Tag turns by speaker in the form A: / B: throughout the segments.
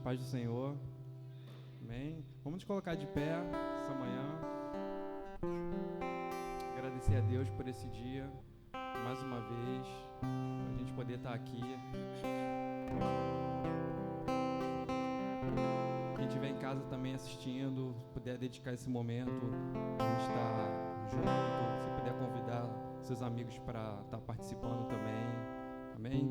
A: Paz do Senhor. Amém. Vamos nos colocar de pé essa manhã. Agradecer a Deus por esse dia, mais uma vez, a gente poder estar aqui. Quem estiver em casa também assistindo, puder dedicar esse momento, a gente estar junto, se puder convidar seus amigos para estar participando também. Amém?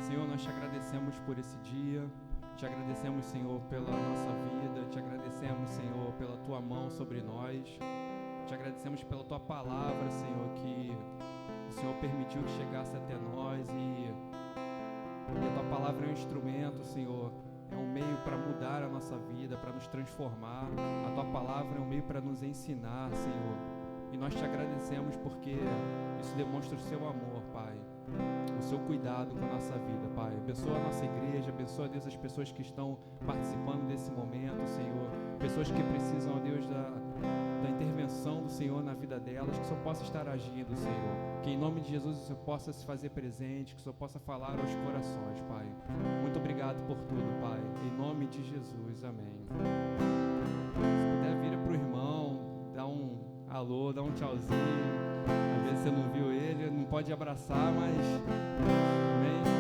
A: Senhor, nós te agradecemos por esse dia, te agradecemos, Senhor, pela nossa vida, te agradecemos, Senhor, pela tua mão sobre nós, te agradecemos pela tua palavra, Senhor, que o Senhor permitiu que chegasse até nós e a tua palavra é um instrumento, Senhor, é um meio para mudar a nossa vida, para nos transformar. A tua palavra é um meio para nos ensinar, Senhor, e nós te agradecemos porque isso demonstra o seu amor, Pai, o seu cuidado com a nossa vida, Pai. Abençoa a nossa igreja, abençoa, Deus, as pessoas que estão participando desse momento, Senhor, pessoas que precisam, ó Deus, da intervenção do Senhor na vida delas, que o Senhor possa estar agindo, Senhor, que em nome de Jesus o Senhor possa se fazer presente, que o Senhor possa falar aos corações, Pai. Muito obrigado por tudo, Pai, em nome de Jesus, amém. Se puder, vira para o irmão, dá um alô, dá um tchauzinho. Às vezes você não viu ele, não pode abraçar, mas amém.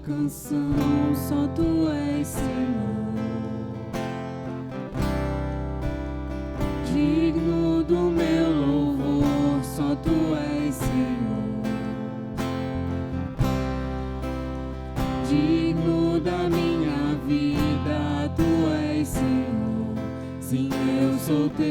B: Canção, só Tu és Senhor, digno do meu louvor, só Tu és Senhor, digno da minha vida, Tu és Senhor, sim, eu sou Teu.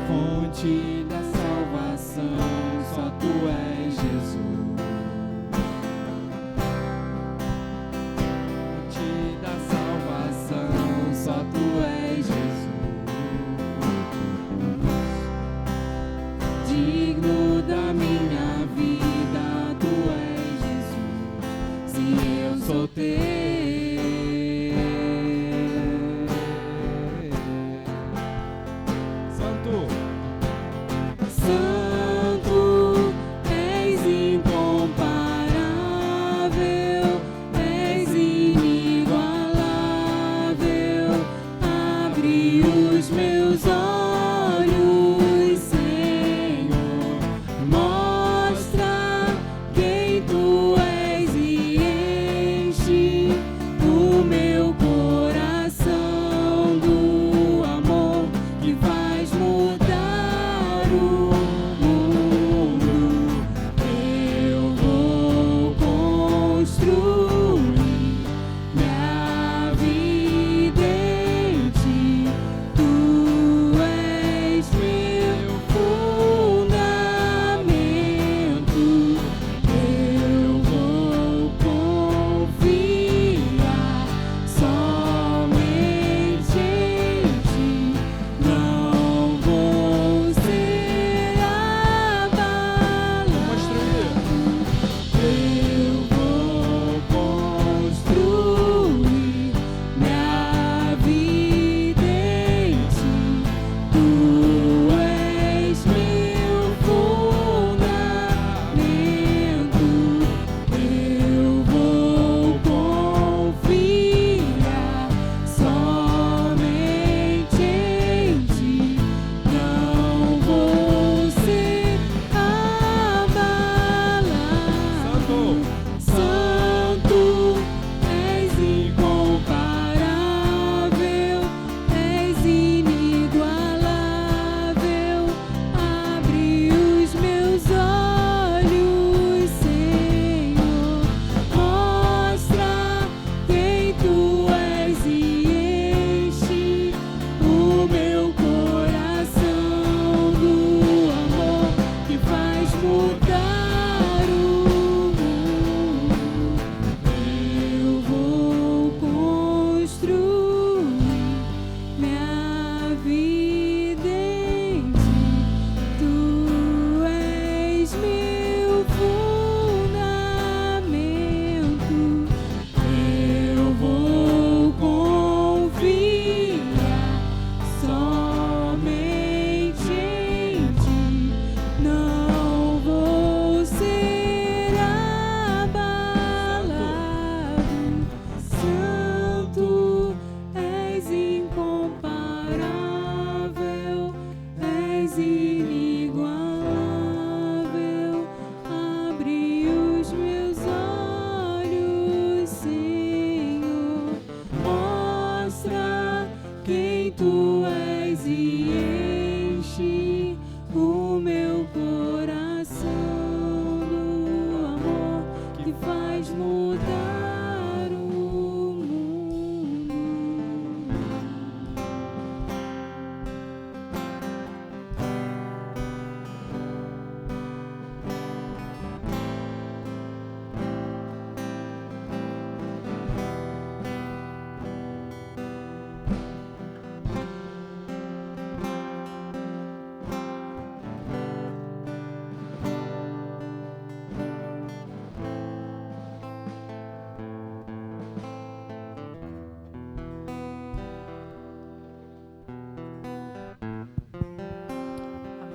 B: Fonte da salvação, só Tu és Jesus. Fonte da salvação, só Tu és Jesus. Digno da minha vida, Tu és Jesus. Sim, eu sou Teu.
C: Abre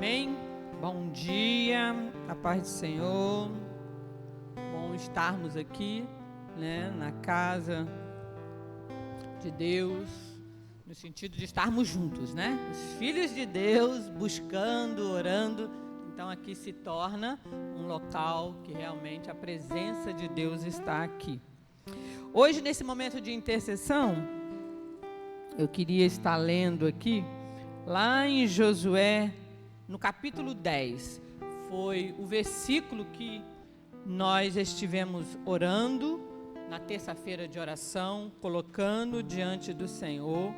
C: Amém? Bom dia, a paz do Senhor. Bom estarmos aqui, né, na casa de Deus, no sentido de estarmos juntos, né? Os filhos de Deus buscando, orando. Então aqui se torna um local que realmente a presença de Deus está aqui. Hoje, nesse momento de intercessão, eu queria estar lendo aqui, lá em Josué, no capítulo 10, foi o versículo que nós estivemos orando na terça-feira de oração, colocando diante do Senhor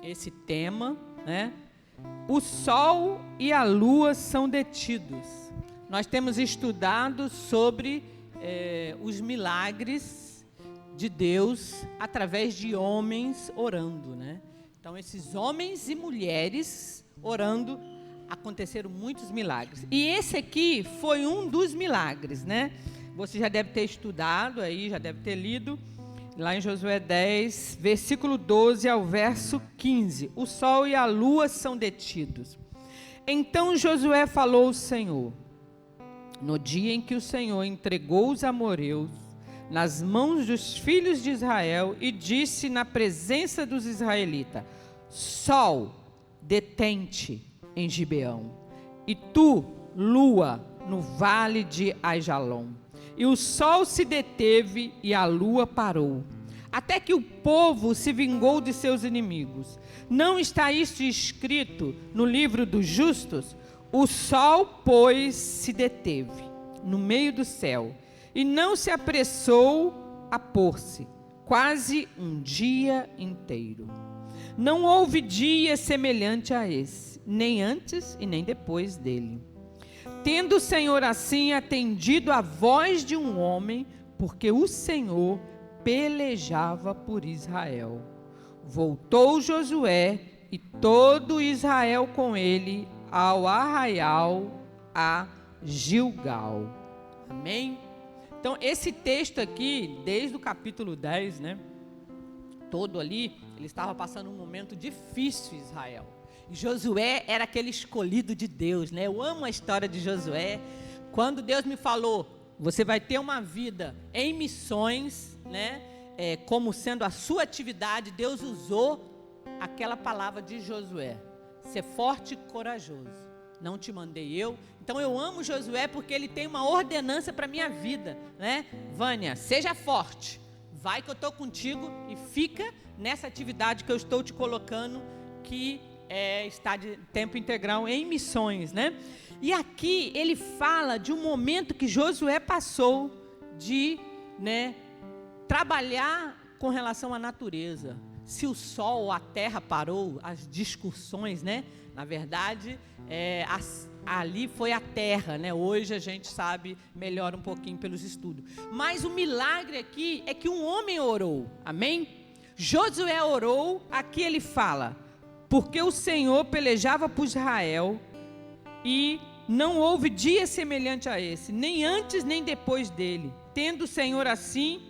C: esse tema, né? O sol e a lua são detidos. Nós temos estudado sobre os milagres de Deus através de homens orando, né? Então, esses homens e mulheres orando, aconteceram muitos milagres. E esse aqui foi um dos milagres, né? Você já deve ter estudado aí, já deve ter lido, lá em Josué 10, versículo 12 ao verso 15. O sol e a lua são detidos. Então Josué falou ao Senhor, no dia em que o Senhor entregou os amorreus nas mãos dos filhos de Israel, e disse na presença dos israelitas: sol, detente em Gibeão, e tu, lua, no vale de Aijalon. E o sol se deteve e a lua parou. até que o povo se vingou de seus inimigos. Não está isto escrito no livro dos justos? O sol, pois, se deteve no meio do céu, e não se apressou a pôr-se, quase um dia inteiro. Não houve dia semelhante a esse, nem antes e nem depois dele. Tendo o Senhor assim atendido a voz de um homem, porque o Senhor pelejava por Israel. Voltou Josué e todo Israel com ele ao arraial a Gilgal. Amém? Então, esse texto aqui, desde o capítulo 10, né? Todo ali, ele estava passando um momento difícil em Israel. E Josué era aquele escolhido de Deus, né? Eu amo a história de Josué. Quando Deus me falou, você vai ter uma vida em missões, né? Como sendo a sua atividade, Deus usou aquela palavra de Josué. Ser forte e corajoso. Não te mandei eu. Então eu amo Josué porque ele tem uma ordenança para a minha vida, né? Vânia, seja forte. Vai que eu estou contigo e fica nessa atividade que eu estou te colocando, que está de tempo integral em missões, né? E aqui ele fala de um momento que Josué passou de, né, trabalhar com relação à natureza. Se o sol ou a terra parou, as discussões, né? Na verdade, ali foi a terra, né? Hoje a gente sabe melhor um pouquinho pelos estudos. Mas o milagre aqui é que um homem orou, amém? Josué orou, aqui ele fala, porque o Senhor pelejava por Israel e não houve dia semelhante a esse, nem antes nem depois dele, tendo o Senhor assim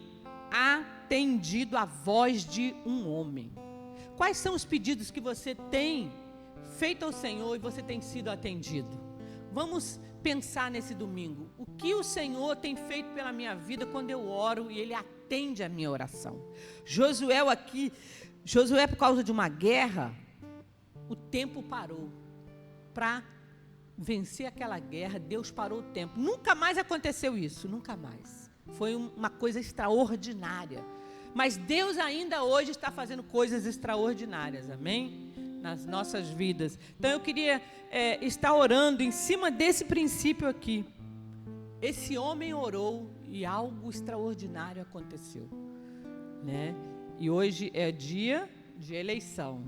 C: atendido a voz de um homem. Quais são os pedidos que você tem feito ao Senhor e você tem sido atendido? Vamos pensar nesse domingo. O que o Senhor tem feito pela minha vida quando eu oro e Ele atende a minha oração? Josué, por causa de uma guerra, o tempo parou. Para vencer aquela guerra, Deus parou o tempo. Nunca mais aconteceu isso, nunca mais. Foi uma coisa extraordinária. Mas Deus ainda hoje está fazendo coisas extraordinárias, amém? Nas nossas vidas. Então eu queria estar orando em cima desse princípio aqui. Esse homem orou e algo extraordinário aconteceu, né? E hoje é dia de eleição.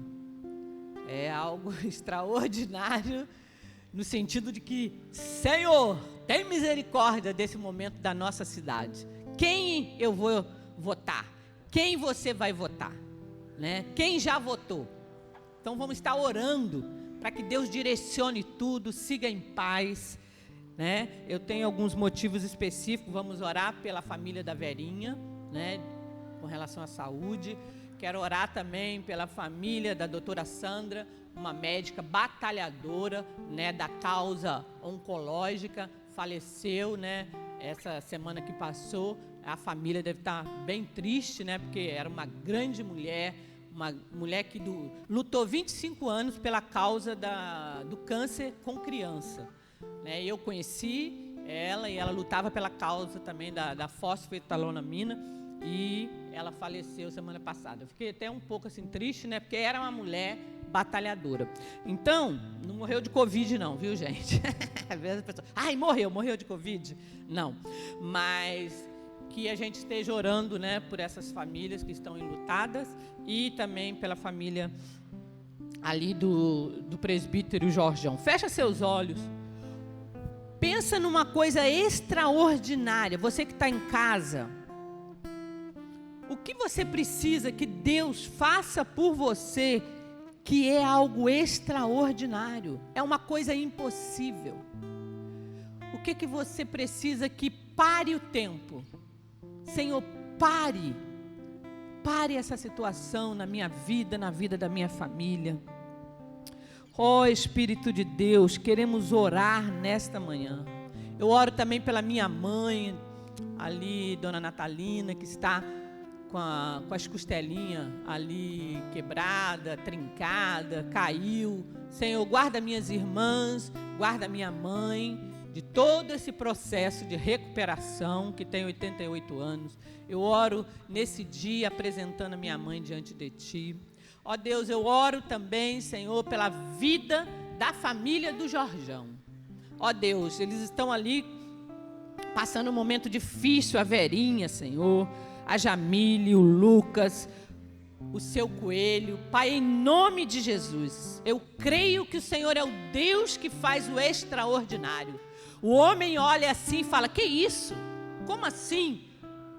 C: É algo extraordinário no sentido de que, Senhor, tem misericórdia desse momento da nossa cidade. Quem eu vou votar? Quem você vai votar? Né? Quem já votou? Então vamos estar orando para que Deus direcione tudo, siga em paz, né? Eu tenho alguns motivos específicos. Vamos orar pela família da Verinha, né? Com relação à saúde. Quero orar também pela família da doutora Sandra, uma médica batalhadora, né? Da causa oncológica, faleceu, né? Essa semana que passou. A família deve estar bem triste, né? Porque era uma grande mulher, uma mulher que lutou 25 anos pela causa do câncer com criança, né? Eu conheci ela e ela lutava pela causa também da fosfetanolamina e ela faleceu semana passada. Eu fiquei até um pouco assim triste, né? Porque era uma mulher batalhadora. Então, não morreu de Covid não, viu, gente? Às vezes a pessoa, ai, morreu de Covid? Não, mas que a gente esteja orando, né, por essas famílias que estão enlutadas e também pela família ali do presbítero Jorjão. Fecha seus olhos. Pensa numa coisa extraordinária. Você que está em casa, o que você precisa que Deus faça por você, que é algo extraordinário, é uma coisa impossível. O que você precisa que pare o tempo? Senhor, pare essa situação na minha vida, na vida da minha família. Ó Espírito de Deus, queremos orar nesta manhã. Eu oro também pela minha mãe, ali, Dona Natalina, que está com as costelinhas ali quebrada, trincada, caiu. Senhor, guarda minhas irmãs, guarda minha mãe, de todo esse processo de recuperação, que tem 88 anos. Eu oro nesse dia apresentando a minha mãe diante de Ti. Ó Deus, eu oro também, Senhor, pela vida da família do Jorjão. Ó Deus, eles estão ali passando um momento difícil, a Verinha, Senhor, a Jamile, o Lucas, o seu Coelho. Pai, em nome de Jesus, eu creio que o Senhor é o Deus que faz o extraordinário. O homem olha assim e fala: que isso? Como assim?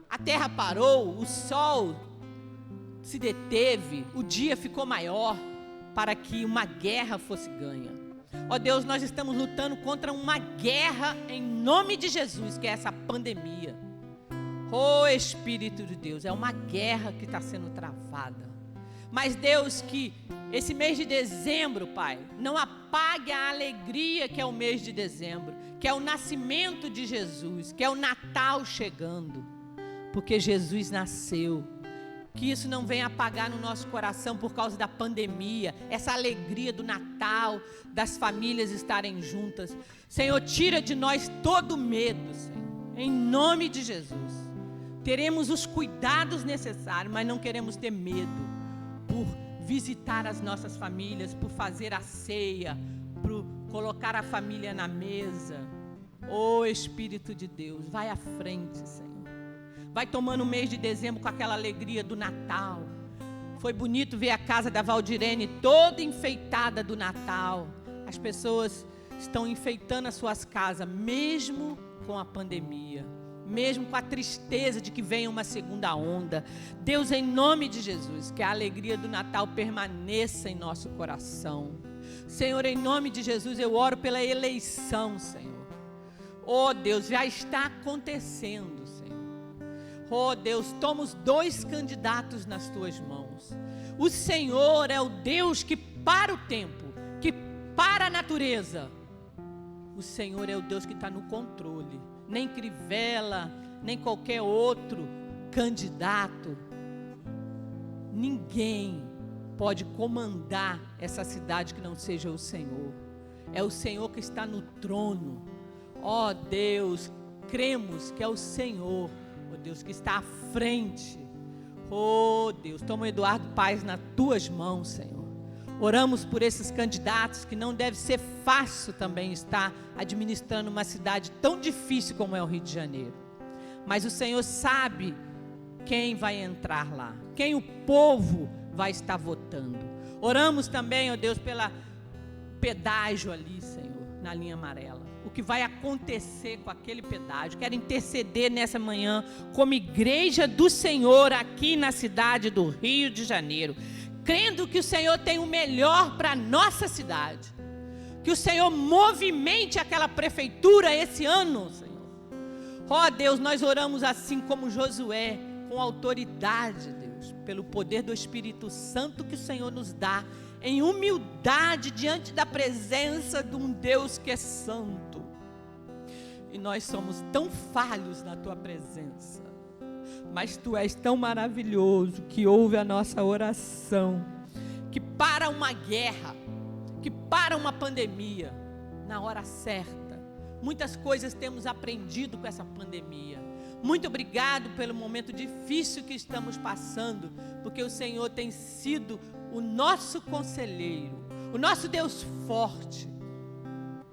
C: A terra parou, o sol se deteve, o dia ficou maior para que uma guerra fosse ganha. Ó Deus, nós estamos lutando contra uma guerra em nome de Jesus, que é essa pandemia. Ó Espírito de Deus, é uma guerra que está sendo travada. Mas Deus, que esse mês de dezembro, Pai, não apague a alegria que é o mês de dezembro, que é o nascimento de Jesus, que é o Natal chegando, porque Jesus nasceu. Que isso não venha apagar no nosso coração por causa da pandemia, essa alegria do Natal, das famílias estarem juntas. Senhor, tira de nós todo medo, Senhor, em nome de Jesus. Teremos os cuidados necessários, mas não queremos ter medo por visitar as nossas famílias, por fazer a ceia, por colocar a família na mesa. Ô Espírito de Deus, vai à frente, Senhor. Vai tomando o mês de dezembro com aquela alegria do Natal. Foi bonito ver a casa da Valdirene toda enfeitada do Natal. As pessoas estão enfeitando as suas casas, mesmo com a pandemia, mesmo com a tristeza de que venha uma segunda onda. Deus, em nome de Jesus, que a alegria do Natal permaneça em nosso coração. Senhor, em nome de Jesus, eu oro pela eleição, Senhor. Oh Deus, já está acontecendo. Oh Deus, toma os 2 candidatos nas tuas mãos. O Senhor é o Deus que para o tempo, que para a natureza. O Senhor é o Deus que está no controle. Nem Crivella, nem qualquer outro candidato. Ninguém pode comandar essa cidade que não seja o Senhor. É o Senhor que está no trono. Oh Deus, cremos que é o Senhor, oh Deus, que está à frente. Oh Deus, toma o Eduardo Paes nas tuas mãos, Senhor. Oramos por esses candidatos, que não deve ser fácil também estar administrando uma cidade tão difícil como é o Rio de Janeiro. Mas o Senhor sabe quem vai entrar lá, quem o povo vai estar votando. Oramos também, ó Deus, pela pedágio ali, Senhor, na linha amarela. O que vai acontecer com aquele pedágio. Quero interceder nessa manhã como igreja do Senhor aqui na cidade do Rio de Janeiro, crendo que o Senhor tem o melhor para a nossa cidade. Que o Senhor movimente aquela prefeitura esse ano, Senhor. Ó Deus, nós oramos assim como Josué, com autoridade, Deus, pelo poder do Espírito Santo que o Senhor nos dá, em humildade diante da presença de um Deus que é santo. E nós somos tão falhos na tua presença, mas tu és tão maravilhoso que ouve a nossa oração, que para uma guerra, que para uma pandemia, na hora certa. Muitas coisas temos aprendido com essa pandemia. Muito obrigado pelo momento difícil que estamos passando, porque o Senhor tem sido o nosso conselheiro, o nosso Deus forte,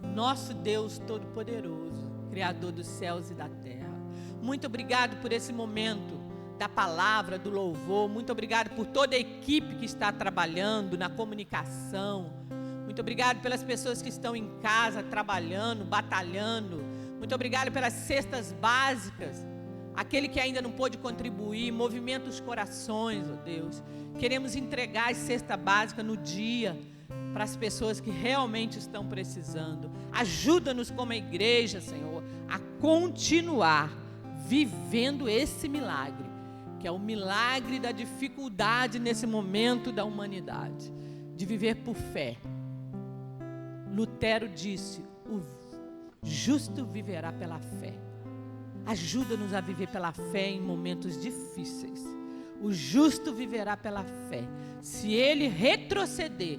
C: o nosso Deus todo-poderoso, Criador dos céus e da terra. Muito obrigado por esse momento da palavra, do louvor. Muito obrigado por toda a equipe que está trabalhando na comunicação. Muito obrigado pelas pessoas que estão em casa trabalhando, batalhando. Muito obrigado pelas cestas básicas. Aquele que ainda não pôde contribuir, movimenta os corações, ó Deus. Queremos entregar a cesta básica no dia para as pessoas que realmente estão precisando. Ajuda-nos como igreja, Senhor, a continuar vivendo esse milagre, que é o milagre da dificuldade nesse momento da humanidade, de viver por fé. Lutero disse: o justo viverá pela fé. Ajuda-nos a viver pela fé em momentos difíceis. O justo viverá pela fé. Se ele retroceder,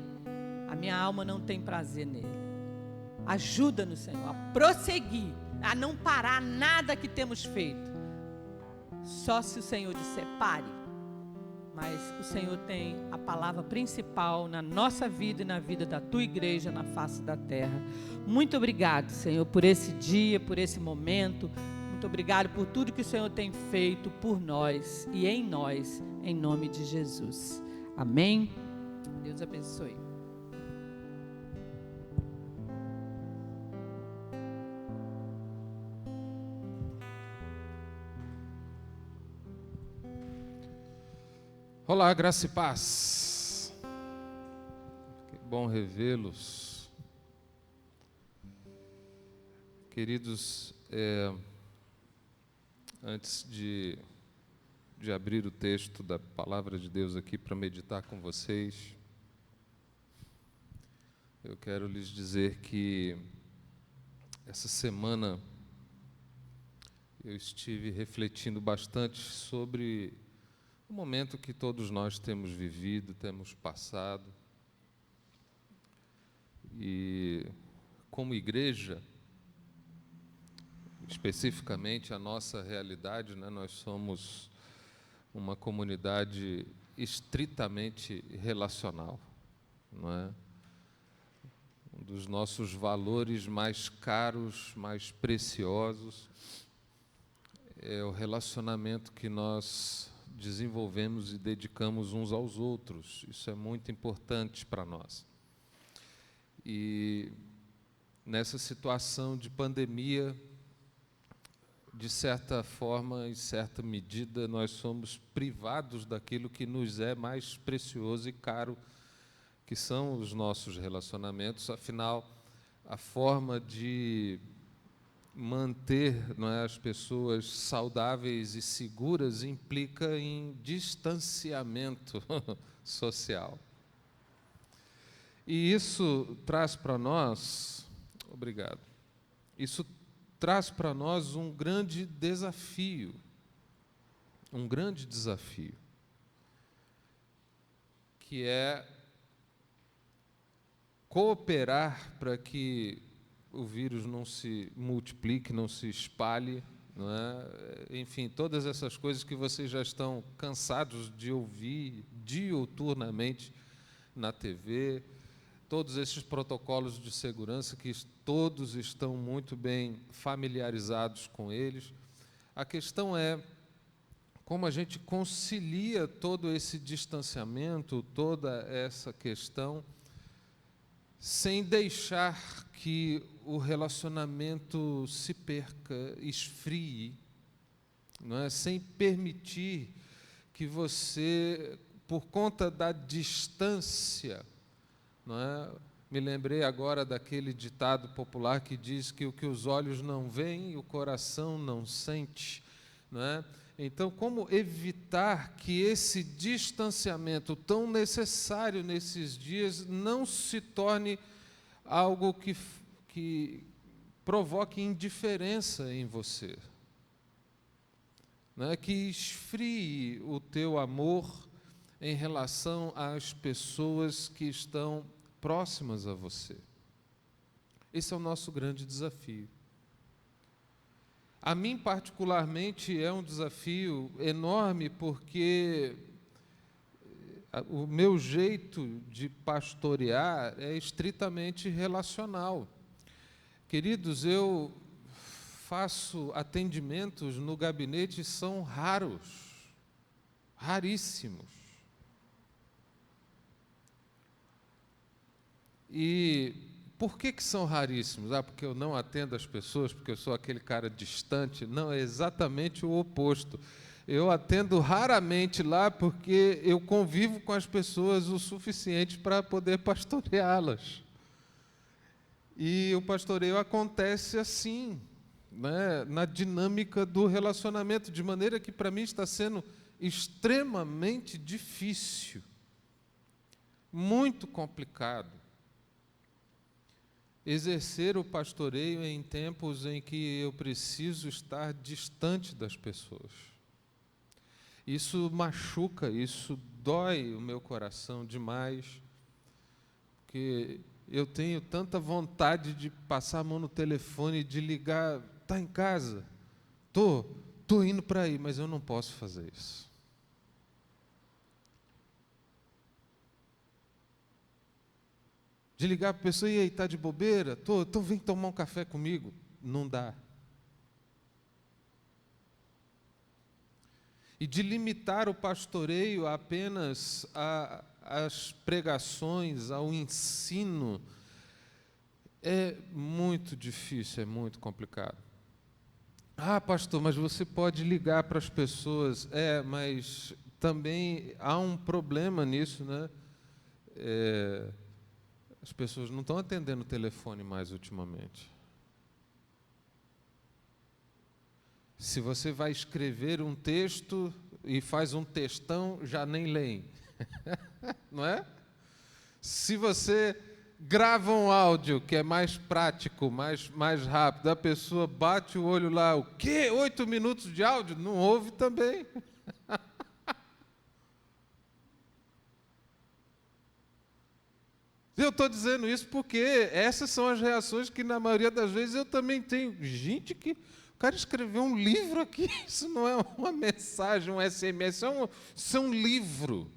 C: a minha alma não tem prazer nele. Ajuda-nos, Senhor, a prosseguir, a não parar nada que temos feito. Só se o Senhor disser pare. Mas o Senhor tem a palavra principal na nossa vida e na vida da tua igreja na face da terra. Muito obrigado, Senhor, por esse dia, por esse momento. Muito obrigado por tudo que o Senhor tem feito por nós e em nós, em nome de Jesus. Amém? Deus abençoe.
D: Olá, graça e paz. Que bom revê-los. Queridos, antes de abrir o texto da palavra de Deus aqui para meditar com vocês, eu quero lhes dizer que essa semana eu estive refletindo bastante sobre o momento que todos nós temos vivido, temos passado. E, como igreja, especificamente a nossa realidade, né, nós somos uma comunidade estritamente relacional, não é? Um dos nossos valores mais caros, mais preciosos, é o relacionamento que nós desenvolvemos e dedicamos uns aos outros. Isso é muito importante para nós. E nessa situação de pandemia, de certa forma, em certa medida, nós somos privados daquilo que nos é mais precioso e caro, que são os nossos relacionamentos. Afinal, a forma de manter, não é, as pessoas saudáveis e seguras implica em distanciamento social. E isso traz para nós, obrigado, isso traz para nós um grande desafio, que é cooperar para que o vírus não se multiplique, não se espalhe, não é? Enfim, todas essas coisas que vocês já estão cansados de ouvir diuturnamente na TV, todos esses protocolos de segurança que todos estão muito bem familiarizados com eles. A questão é como a gente concilia todo esse distanciamento, toda essa questão, sem deixar que o relacionamento se perca, esfrie, não é? Sem permitir que você, por conta da distância, não é? Me lembrei agora daquele ditado popular que diz que o que os olhos não veem, o coração não sente, não é? Então, como evitar que esse distanciamento tão necessário nesses dias não se torne algo que provoque indiferença em você, não é? Que esfrie o teu amor em relação às pessoas que estão próximas a você. Esse é o nosso grande desafio. A mim, particularmente, é um desafio enorme, porque o meu jeito de pastorear é estritamente relacional. Queridos, eu faço atendimentos no gabinete, são raros, raríssimos. E por que são raríssimos? Porque eu não atendo as pessoas, porque eu sou aquele cara distante? Não, é exatamente o oposto. Eu atendo raramente lá porque eu convivo com as pessoas o suficiente para poder pastoreá-las. E o pastoreio acontece assim, né, na dinâmica do relacionamento, de maneira que para mim está sendo extremamente difícil, muito complicado, exercer o pastoreio em tempos em que eu preciso estar distante das pessoas. Isso machuca, isso dói o meu coração demais, porque eu tenho tanta vontade de passar a mão no telefone, de ligar, está em casa? Tô indo para aí, mas eu não posso fazer isso. De ligar para a pessoa, e aí, está de bobeira? Então vem tomar um café comigo. Não dá. E de limitar o pastoreio apenas às pregações, ao ensino, é muito difícil, é muito complicado. Ah, pastor, mas você pode ligar para as pessoas. Mas também há um problema nisso, né? As pessoas não estão atendendo o telefone mais ultimamente. Se você vai escrever um texto e faz um textão, já nem leem. Não é? Se você grava um áudio, que é mais prático, mais rápido, a pessoa bate o olho lá, o quê? 8 minutos de áudio? Não ouve também. Eu estou dizendo isso porque essas são as reações que, na maioria das vezes, eu também tenho. Gente, o cara escreveu um livro aqui, isso não é uma mensagem, um SMS, isso é um livro.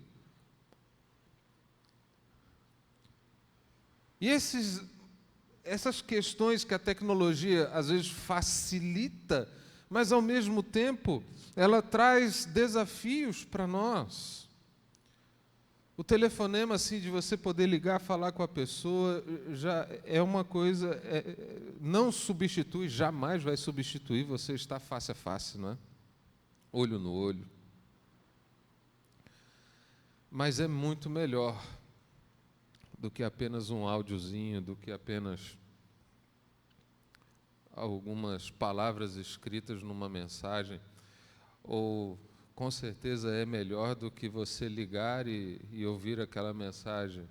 D: E essas questões que a tecnologia, às vezes, facilita, mas, ao mesmo tempo, ela traz desafios para nós. O telefonema, assim, de você poder ligar, falar com a pessoa, já é uma coisa, não substitui, jamais vai substituir você estar face a face, não é? Olho no olho. Mas é muito melhor do que apenas um áudiozinho, do que apenas algumas palavras escritas numa mensagem, ou com certeza é melhor do que você ligar e ouvir aquela mensagem.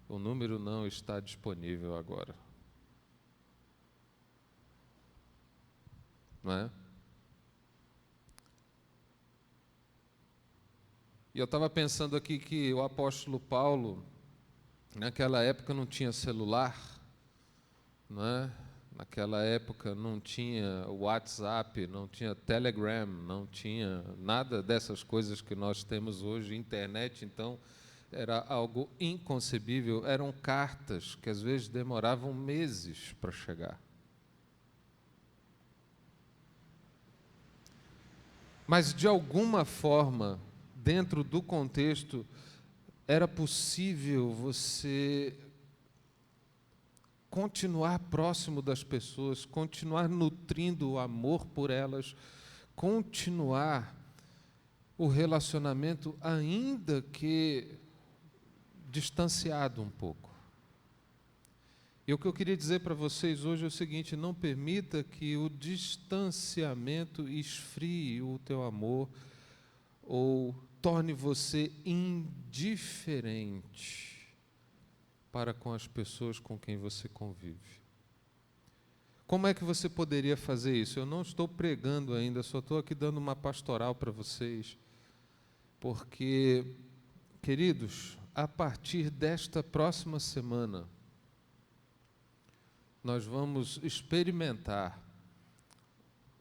D: O número não está disponível agora. Não é? E eu estava pensando aqui que o apóstolo Paulo, naquela época não tinha celular, não é? Naquela época não tinha WhatsApp, não tinha Telegram, não tinha nada dessas coisas que nós temos hoje, internet, então era algo inconcebível. Eram cartas que às vezes demoravam meses para chegar. Mas, de alguma forma, dentro do contexto, era possível você continuar próximo das pessoas, continuar nutrindo o amor por elas, continuar o relacionamento, ainda que distanciado um pouco. E o que eu queria dizer para vocês hoje é o seguinte: não permita que o distanciamento esfrie o teu amor ou torne você indiferente para com as pessoas com quem você convive. Como é que você poderia fazer isso? Eu não estou pregando ainda, só estou aqui dando uma pastoral para vocês, porque, queridos, a partir desta próxima semana, nós vamos experimentar,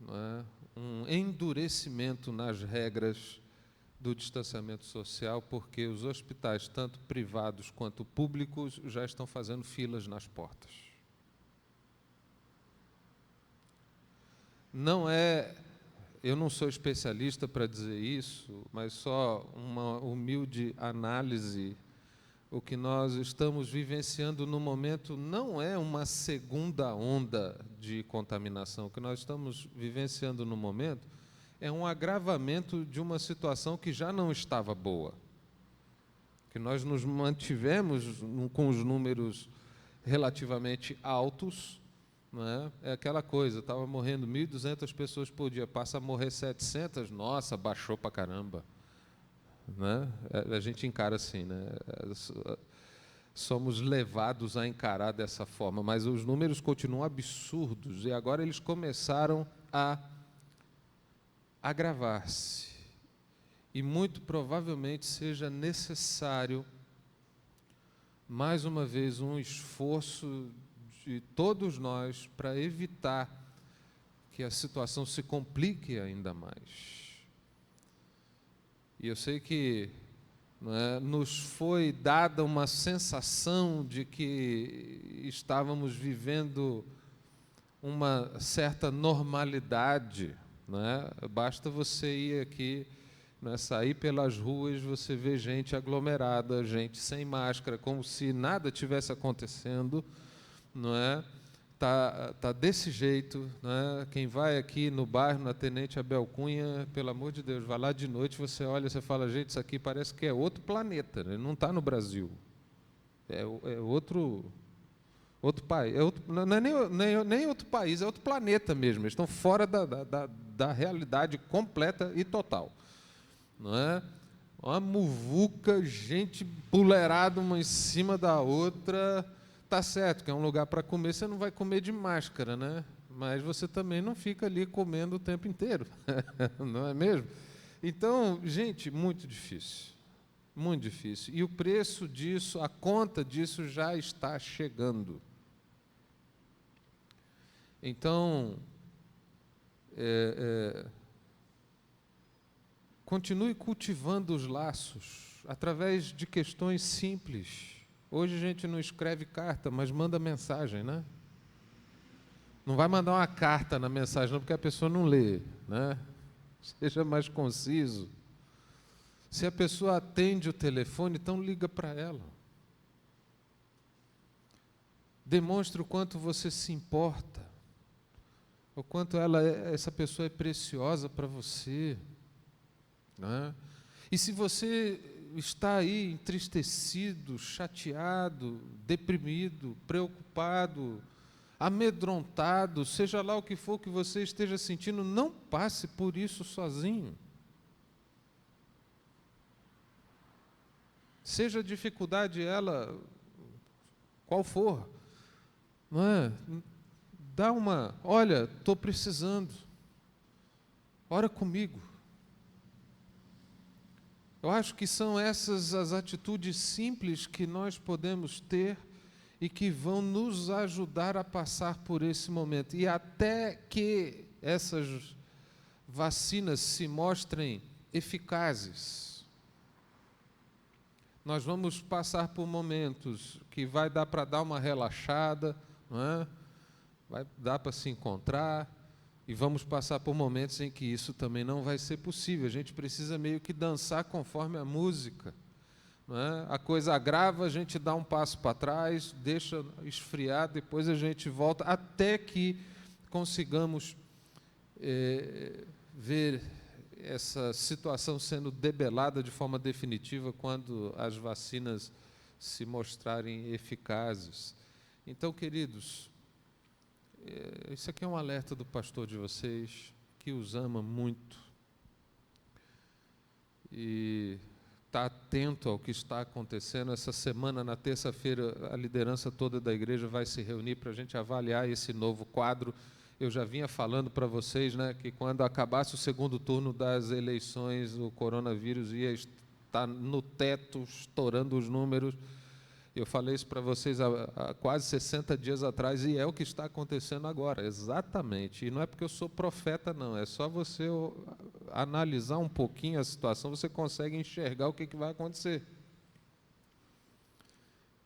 D: não é, um endurecimento nas regras do distanciamento social, porque os hospitais, tanto privados quanto públicos, já estão fazendo filas nas portas. Eu não sou especialista para dizer isso, mas só uma humilde análise. O que nós estamos vivenciando no momento não é uma segunda onda de contaminação. O que nós estamos vivenciando no momento é um agravamento de uma situação que já não estava boa. Que nós nos mantivemos com os números relativamente altos, não é? É aquela coisa, estava morrendo 1.200 pessoas por dia, passa a morrer 700, nossa, baixou para caramba. Né? A gente encara assim, né? Somos levados a encarar dessa forma, mas os números continuam absurdos e agora eles começaram a agravar-se. E muito provavelmente seja necessário mais uma vez, um esforço de todos nós para evitar que a situação se complique ainda mais. E eu sei que nos foi dada uma sensação de que estávamos vivendo uma certa normalidade. Basta você ir aqui, sair pelas ruas, você vê gente aglomerada, gente sem máscara, como se nada tivesse acontecendo. Tá desse jeito. Quem vai aqui no bairro, na Tenente Abel Cunha, pelo amor de Deus, vai lá de noite, você olha, você fala, gente, isso aqui parece que é outro planeta, não está no Brasil. É outro país. Não é nem outro país, é outro planeta mesmo. Eles estão fora da realidade completa e total. Uma muvuca, gente puleirada uma em cima da outra. Tá certo que é um lugar para comer, você não vai comer de máscara, mas você também não fica ali comendo o tempo inteiro, não é mesmo? Então, gente, muito difícil, muito difícil. E o preço disso, a conta disso já está chegando. Então, continue cultivando os laços através de questões simples. Hoje a gente não escreve carta, mas manda mensagem, Não vai mandar uma carta na mensagem, não, porque a pessoa não lê, Seja mais conciso. Se a pessoa atende o telefone, então liga para ela. Demonstre o quanto você se importa, o quanto essa pessoa é preciosa para você. E se você está aí entristecido, chateado, deprimido, preocupado, amedrontado, seja lá o que for que você esteja sentindo, não passe por isso sozinho. Seja a dificuldade ela qual for, olha, estou precisando, ora comigo. Eu acho que são essas as atitudes simples que nós podemos ter e que vão nos ajudar a passar por esse momento. E até que essas vacinas se mostrem eficazes, nós vamos passar por momentos que vai dar para dar uma relaxada, vai dar para se encontrar, e vamos passar por momentos em que isso também não vai ser possível. A gente precisa meio que dançar conforme a música. A coisa agrava, a gente dá um passo para trás, deixa esfriar, depois a gente volta, até que consigamos ver essa situação sendo debelada de forma definitiva quando as vacinas se mostrarem eficazes. Então, queridos, isso aqui é um alerta do pastor de vocês, que os ama muito, e está atento ao que está acontecendo. Essa semana, na terça-feira, a liderança toda da igreja vai se reunir para a gente avaliar esse novo quadro. Eu já vinha falando para vocês, que quando acabasse o segundo turno das eleições, o coronavírus ia estar no teto, estourando os números. Eu falei isso para vocês há quase 60 dias atrás, e é o que está acontecendo agora, exatamente. E não é porque eu sou profeta, não, é só você analisar um pouquinho a situação, você consegue enxergar o que vai acontecer.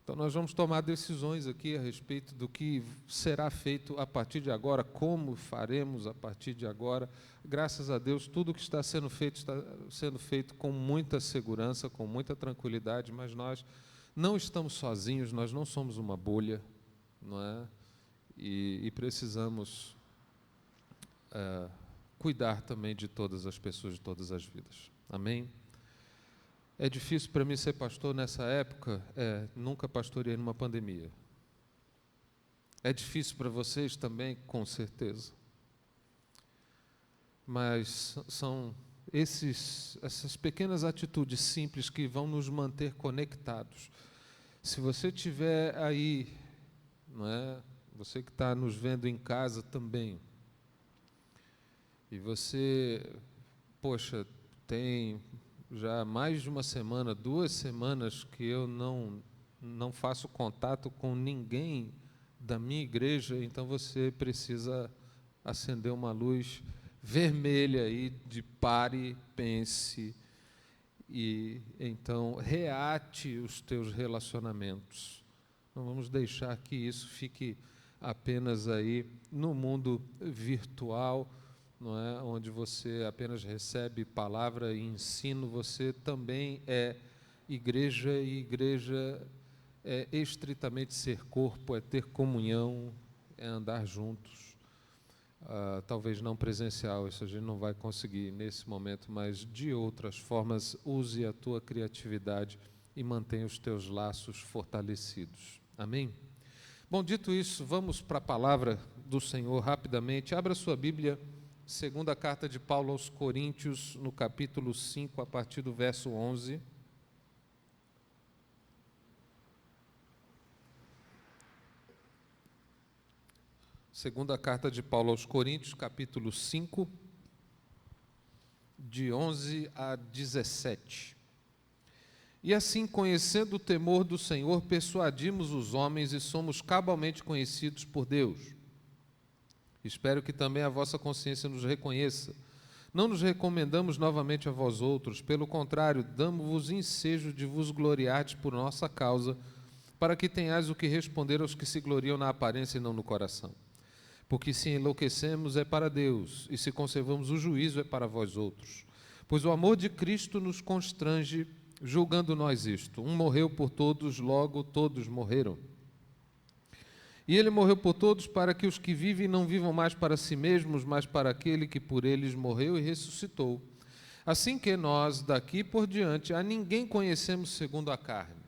D: Então, nós vamos tomar decisões aqui a respeito do que será feito a partir de agora, como faremos a partir de agora. Graças a Deus, tudo que está sendo feito com muita segurança, com muita tranquilidade, mas nós não estamos sozinhos, nós não somos uma bolha, E precisamos cuidar também de todas as pessoas, de todas as vidas. Amém? É difícil para mim ser pastor nessa época? Nunca pastoreei numa pandemia. É difícil para vocês também, com certeza. Mas são essas pequenas atitudes simples que vão nos manter conectados. Se você estiver aí, você que está nos vendo em casa também, e você, tem já mais de uma semana, 2 semanas que eu não não faço contato com ninguém da minha igreja, então você precisa acender uma luz vermelha aí de pare, pense e então reate os teus relacionamentos. Não vamos deixar que isso fique apenas aí no mundo virtual, não é? Onde você apenas recebe palavra e ensino. Você também é igreja, e igreja é estritamente ser corpo, é ter comunhão, é andar juntos. Talvez não presencial, isso a gente não vai conseguir nesse momento, mas de outras formas, use a tua criatividade e mantenha os teus laços fortalecidos. Amém? Bom, dito isso, vamos para a palavra do Senhor rapidamente. Abra sua Bíblia, segunda carta de Paulo aos Coríntios, no capítulo 5, a partir do verso 11. Segunda carta de Paulo aos Coríntios, capítulo 5, de 11 a 17. E assim, conhecendo o temor do Senhor, persuadimos os homens e somos cabalmente conhecidos por Deus. Espero que também a vossa consciência nos reconheça. Não nos recomendamos novamente a vós outros, pelo contrário, damos-vos ensejo de vos gloriardes por nossa causa, para que tenhais o que responder aos que se gloriam na aparência e não no coração. Porque se enlouquecemos é para Deus, e se conservamos o juízo é para vós outros. Pois o amor de Cristo nos constrange, julgando nós isto: um morreu por todos, logo todos morreram. E ele morreu por todos, para que os que vivem não vivam mais para si mesmos, mas para aquele que por eles morreu e ressuscitou. Assim que nós, daqui por diante, a ninguém conhecemos segundo a carne.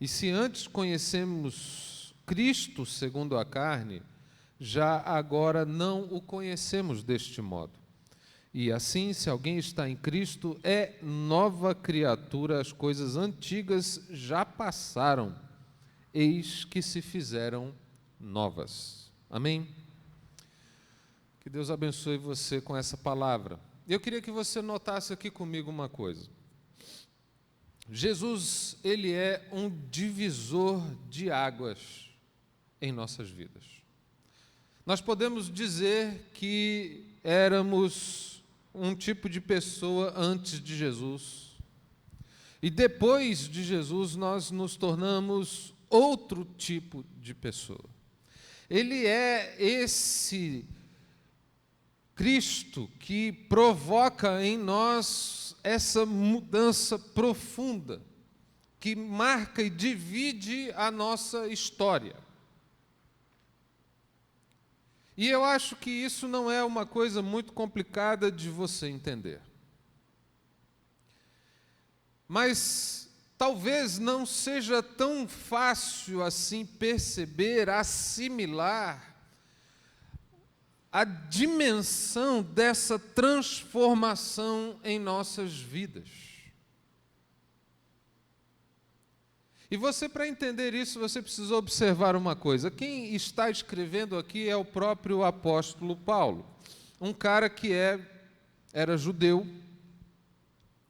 D: E se antes conhecemos Cristo segundo a carne, já agora não o conhecemos deste modo. E assim, se alguém está em Cristo, é nova criatura, as coisas antigas já passaram, eis que se fizeram novas. Amém? Que Deus abençoe você com essa palavra. Eu queria que você notasse aqui comigo uma coisa. Jesus, ele é um divisor de águas em nossas vidas. Nós podemos dizer que éramos um tipo de pessoa antes de Jesus, e depois de Jesus nós nos tornamos outro tipo de pessoa. Ele é esse Cristo que provoca em nós essa mudança profunda, que marca e divide a nossa história. E eu acho que isso não é uma coisa muito complicada de você entender. Mas talvez não seja tão fácil assim perceber, assimilar a dimensão dessa transformação em nossas vidas. E você, para entender isso, você precisa observar uma coisa. Quem está escrevendo aqui é o próprio apóstolo Paulo, um cara que era judeu,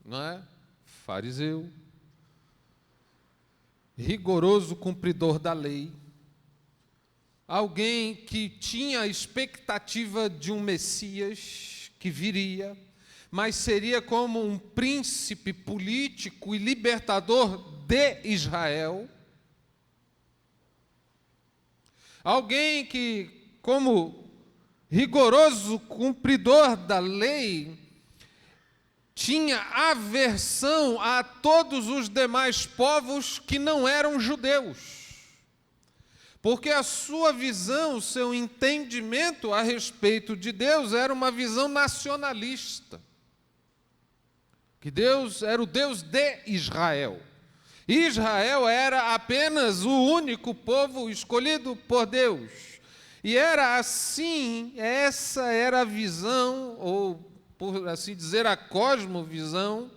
D: não é? Fariseu, rigoroso cumpridor da lei, alguém que tinha a expectativa de um Messias que viria, mas seria como um príncipe político e libertador de Israel. Alguém que, como rigoroso cumpridor da lei, tinha aversão a todos os demais povos que não eram judeus, porque a sua visão, o seu entendimento a respeito de Deus era uma visão nacionalista, que Deus era o Deus de Israel. Israel era apenas o único povo escolhido por Deus. E era assim, essa era a visão, ou por assim dizer, a cosmovisão,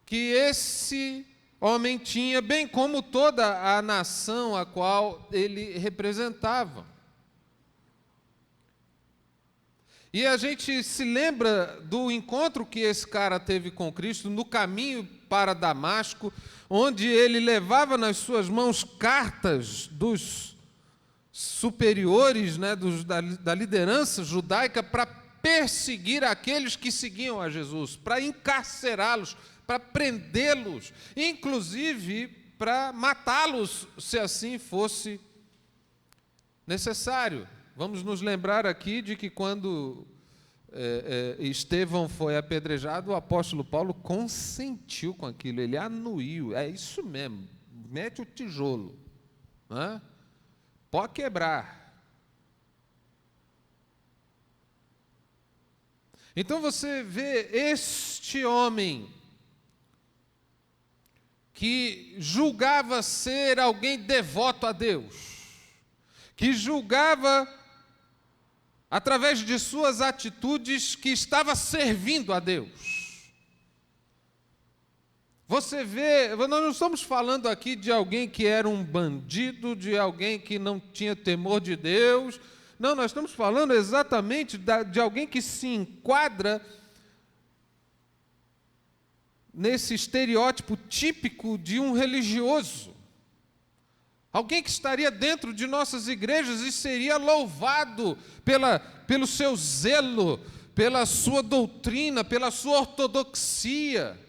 D: que esse homem tinha, bem como toda a nação a qual ele representava. E a gente se lembra do encontro que esse cara teve com Cristo no caminho para Damasco, onde ele levava nas suas mãos cartas dos superiores, né, da liderança judaica, para perseguir aqueles que seguiam a Jesus, para encarcerá-los, para prendê-los, inclusive para matá-los, se assim fosse necessário. Vamos nos lembrar aqui de que quando Estevão foi apedrejado, o apóstolo Paulo consentiu com aquilo, ele anuiu, é isso mesmo, mete o tijolo, né? Pode quebrar. Então você vê este homem que julgava ser alguém devoto a Deus, que julgava, através de suas atitudes, que estava servindo a Deus. Você vê, nós não estamos falando aqui de alguém que era um bandido, de alguém que não tinha temor de Deus. Não, nós estamos falando exatamente de alguém que se enquadra nesse estereótipo típico de um religioso. Alguém que estaria dentro de nossas igrejas e seria louvado pelo seu zelo, pela sua doutrina, pela sua ortodoxia.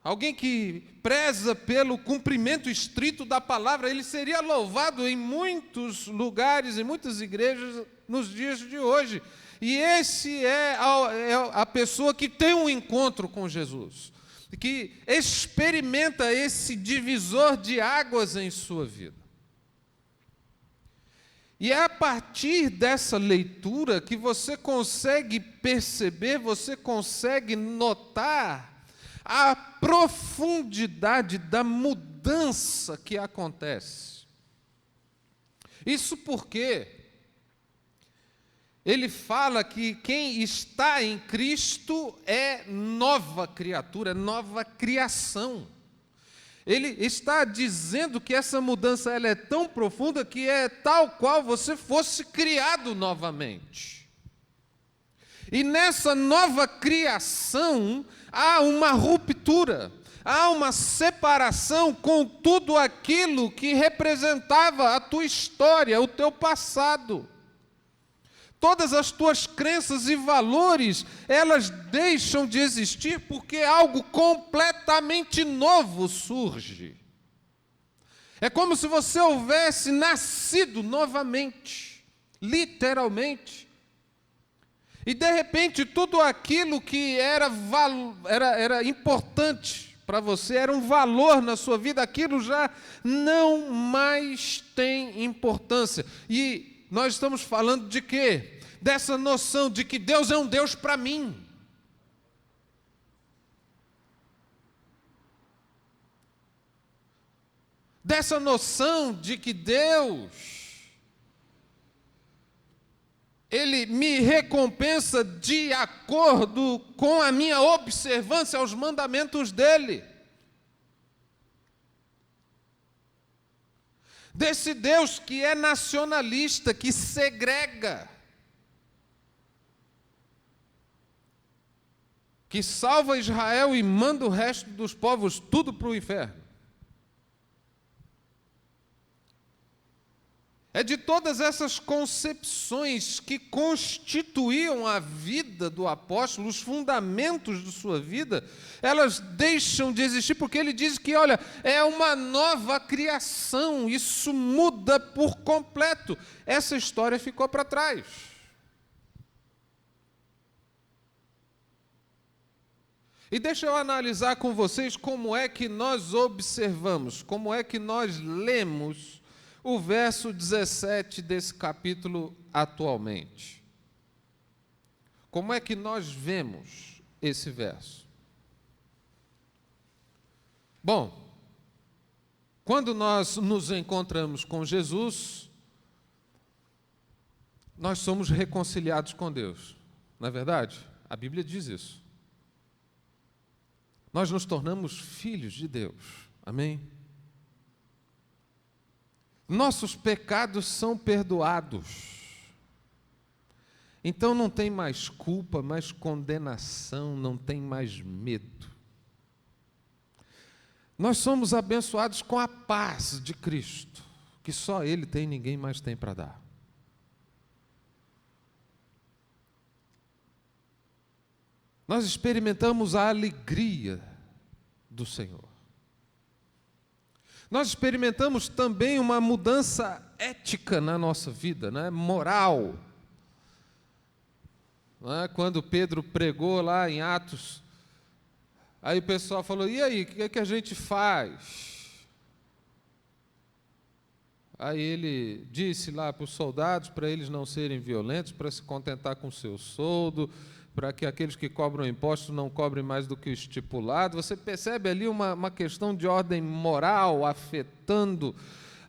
D: Alguém que preza pelo cumprimento estrito da palavra, ele seria louvado em muitos lugares, em muitas igrejas, nos dias de hoje. E esse é a pessoa que tem um encontro com Jesus, que experimenta esse divisor de águas em sua vida. E é a partir dessa leitura que você consegue perceber, você consegue notar a profundidade da mudança que acontece. Isso porque ele fala que quem está em Cristo é nova criatura, nova criação. Ele está dizendo que essa mudança ela é tão profunda que é tal qual você fosse criado novamente. E nessa nova criação há uma ruptura, há uma separação com tudo aquilo que representava a tua história, o teu passado. Todas as tuas crenças e valores, elas deixam de existir porque algo completamente novo surge. É como se você houvesse nascido novamente, literalmente. E de repente tudo aquilo que era importante para você, era um valor na sua vida, aquilo já não mais tem importância. E nós estamos falando de quê? Dessa noção de que Deus é um Deus para mim. Dessa noção de que Deus, Ele me recompensa de acordo com a minha observância aos mandamentos dEle. Desse Deus que é nacionalista, que segrega, que salva Israel e manda o resto dos povos tudo para o inferno. É de todas essas concepções que constituíam a vida do apóstolo, os fundamentos de sua vida, elas deixam de existir, porque ele diz que, olha, é uma nova criação, isso muda por completo. Essa história ficou para trás. E deixa eu analisar com vocês como é que nós observamos, como é que nós lemos o verso 17 desse capítulo atualmente. Como é que nós vemos esse verso? Bom, quando nós nos encontramos com Jesus, nós somos reconciliados com Deus. Não é verdade? A Bíblia diz isso. Nós nos tornamos filhos de Deus. Amém? Nossos pecados são perdoados. Então não tem mais culpa, mais condenação, não tem mais medo. Nós somos abençoados com a paz de Cristo, que só Ele tem e ninguém mais tem para dar. Nós experimentamos a alegria do Senhor. Nós experimentamos também uma mudança ética na nossa vida, né? Moral. Não é? Quando Pedro pregou lá em Atos, aí o pessoal falou, e aí, o que é que a gente faz? Aí ele disse lá para os soldados, para eles não serem violentos, para se contentar com o seu soldo, para que aqueles que cobram impostos não cobrem mais do que o estipulado. Você percebe ali uma questão de ordem moral afetando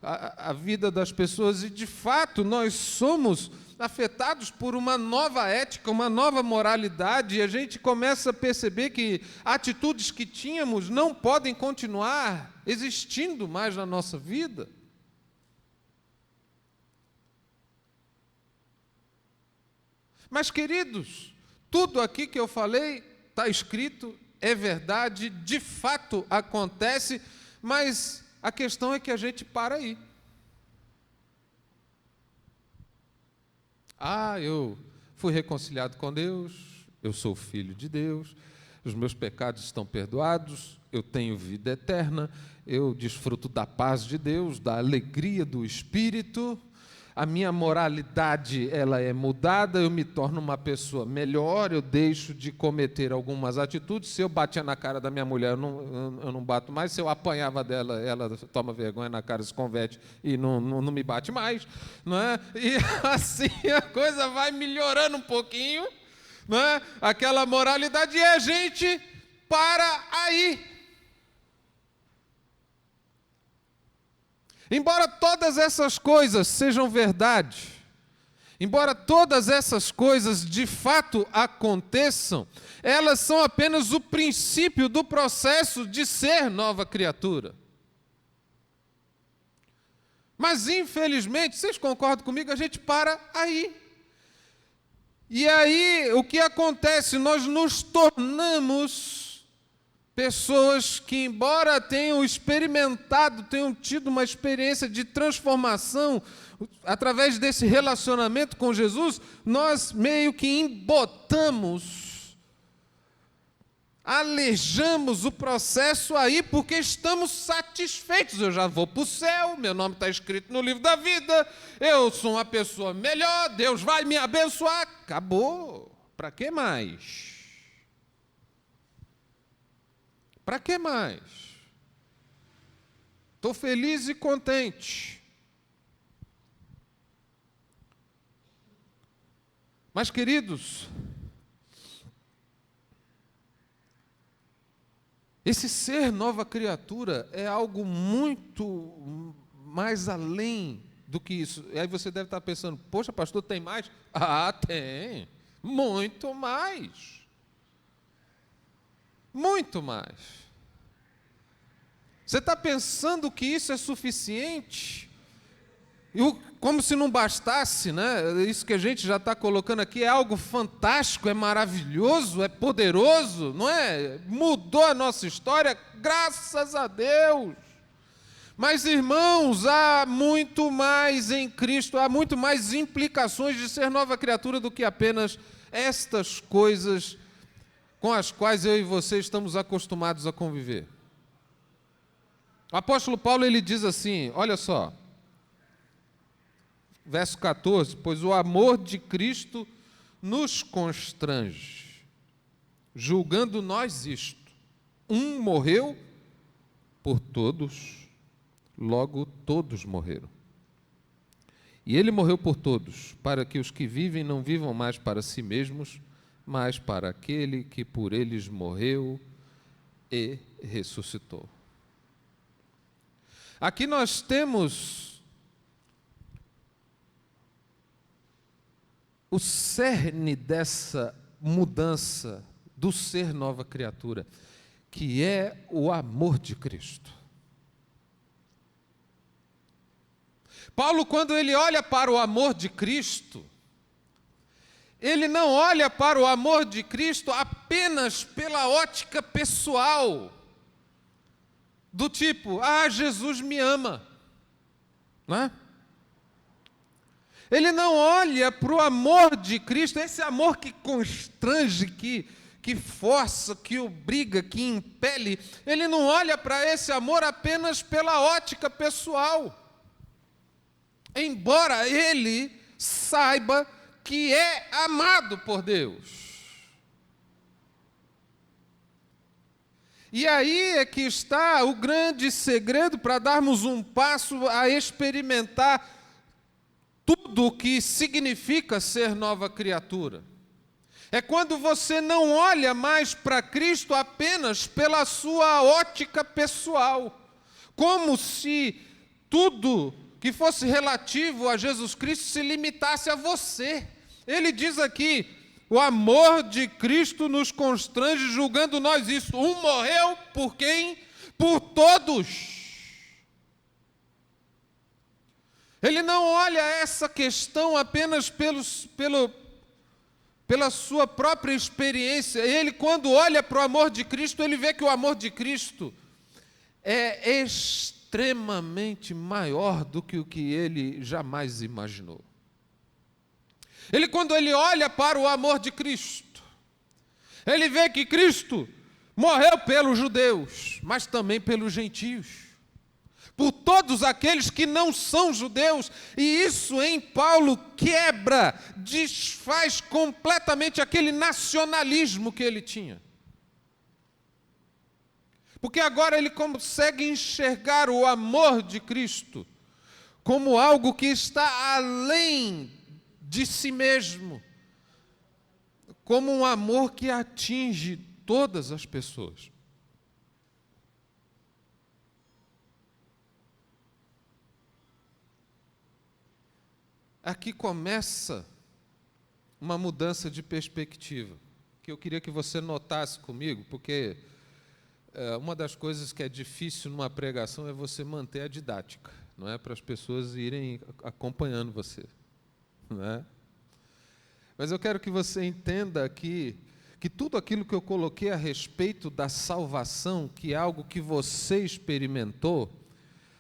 D: a vida das pessoas, e de fato nós somos afetados por uma nova ética, uma nova moralidade, e a gente começa a perceber que atitudes que tínhamos não podem continuar existindo mais na nossa vida. Mas, queridos, tudo aqui que eu falei está escrito, é verdade, de fato acontece, mas a questão é que a gente para aí. Eu fui reconciliado com Deus, eu sou filho de Deus, os meus pecados estão perdoados, eu tenho vida eterna, eu desfruto da paz de Deus, da alegria do Espírito, a minha moralidade ela é mudada, eu me torno uma pessoa melhor, eu deixo de cometer algumas atitudes. Se eu batia na cara da minha mulher, eu não bato mais. Se eu apanhava dela, ela toma vergonha na cara, se converte e não me bate mais, não é? E assim a coisa vai melhorando um pouquinho, não é? Aquela moralidade, e a gente para aí. Embora todas essas coisas sejam verdade, embora todas essas coisas de fato aconteçam, elas são apenas o princípio do processo de ser nova criatura. Mas, infelizmente, vocês concordam comigo, a gente para aí. E aí, o que acontece? Nós nos tornamos pessoas que, embora tenham experimentado, tenham tido uma experiência de transformação através desse relacionamento com Jesus, nós meio que embotamos, alejamos o processo aí porque estamos satisfeitos. Eu já vou para o céu, meu nome está escrito no livro da vida, eu sou uma pessoa melhor, Deus vai me abençoar. Acabou. Para que mais? Para que mais? Estou feliz e contente. Mas, queridos, esse ser nova criatura é algo muito mais além do que isso. E aí você deve estar pensando, poxa, pastor, tem mais? Tem. Muito mais. Muito mais. Você está pensando que isso é suficiente? Como se não bastasse, né? Isso que a gente já está colocando aqui é algo fantástico, é maravilhoso, é poderoso, não é? Mudou a nossa história, graças a Deus. Mas, irmãos, há muito mais em Cristo, há muito mais implicações de ser nova criatura do que apenas estas coisas com as quais eu e você estamos acostumados a conviver. O apóstolo Paulo, ele diz assim, olha só, verso 14, pois o amor de Cristo nos constrange, julgando nós isto, um morreu por todos, logo todos morreram. E ele morreu por todos, para que os que vivem não vivam mais para si mesmos, mas para aquele que por eles morreu e ressuscitou. Aqui nós temos o cerne dessa mudança do ser nova criatura, que é o amor de Cristo. Paulo, quando ele olha para o amor de Cristo, ele não olha para o amor de Cristo apenas pela ótica pessoal. do tipo, Jesus me ama, não é? Ele não olha para o amor de Cristo, esse amor que constrange, que força, que obriga, que impele. Ele não olha para esse amor apenas pela ótica pessoal. Embora ele saiba que é amado por Deus. E aí é que está o grande segredo para darmos um passo a experimentar tudo o que significa ser nova criatura. É quando você não olha mais para Cristo apenas pela sua ótica pessoal, como se tudo que fosse relativo a Jesus Cristo se limitasse a você. Ele diz aqui, o amor de Cristo nos constrange, julgando nós isso. Um morreu por quem? Por todos. Ele não olha essa questão apenas pela sua própria experiência. Ele, quando olha para o amor de Cristo, ele vê que o amor de Cristo é extremamente maior do que o que ele jamais imaginou. Ele, quando ele olha para o amor de Cristo, ele vê que Cristo morreu pelos judeus, mas também pelos gentios, por todos aqueles que não são judeus, e isso em Paulo quebra, desfaz completamente aquele nacionalismo que ele tinha. Porque agora ele consegue enxergar o amor de Cristo como algo que está além de si mesmo, como um amor que atinge todas as pessoas. Aqui começa uma mudança de perspectiva, que eu queria que você notasse comigo, porque uma das coisas que é difícil numa pregação é você manter a didática, não é? Para as pessoas irem acompanhando você, não é? Mas eu quero que você entenda que tudo aquilo que eu coloquei a respeito da salvação, que é algo que você experimentou,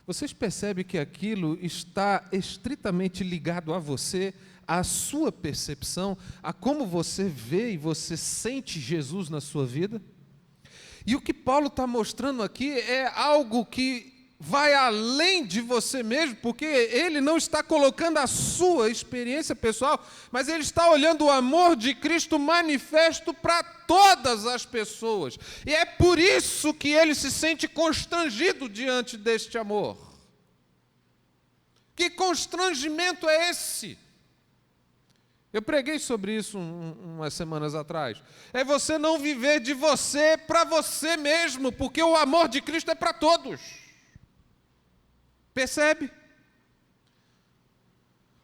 D: vocês percebem que aquilo está estritamente ligado a você, à sua percepção, a como você vê e você sente Jesus na sua vida? E o que Paulo está mostrando aqui é algo que vai além de você mesmo, porque ele não está colocando a sua experiência pessoal, mas ele está olhando o amor de Cristo manifesto para todas as pessoas. E é por isso que ele se sente constrangido diante deste amor. Que constrangimento é esse? Eu preguei sobre isso umas semanas atrás. É você não viver de você para você mesmo, porque o amor de Cristo é para todos. Percebe?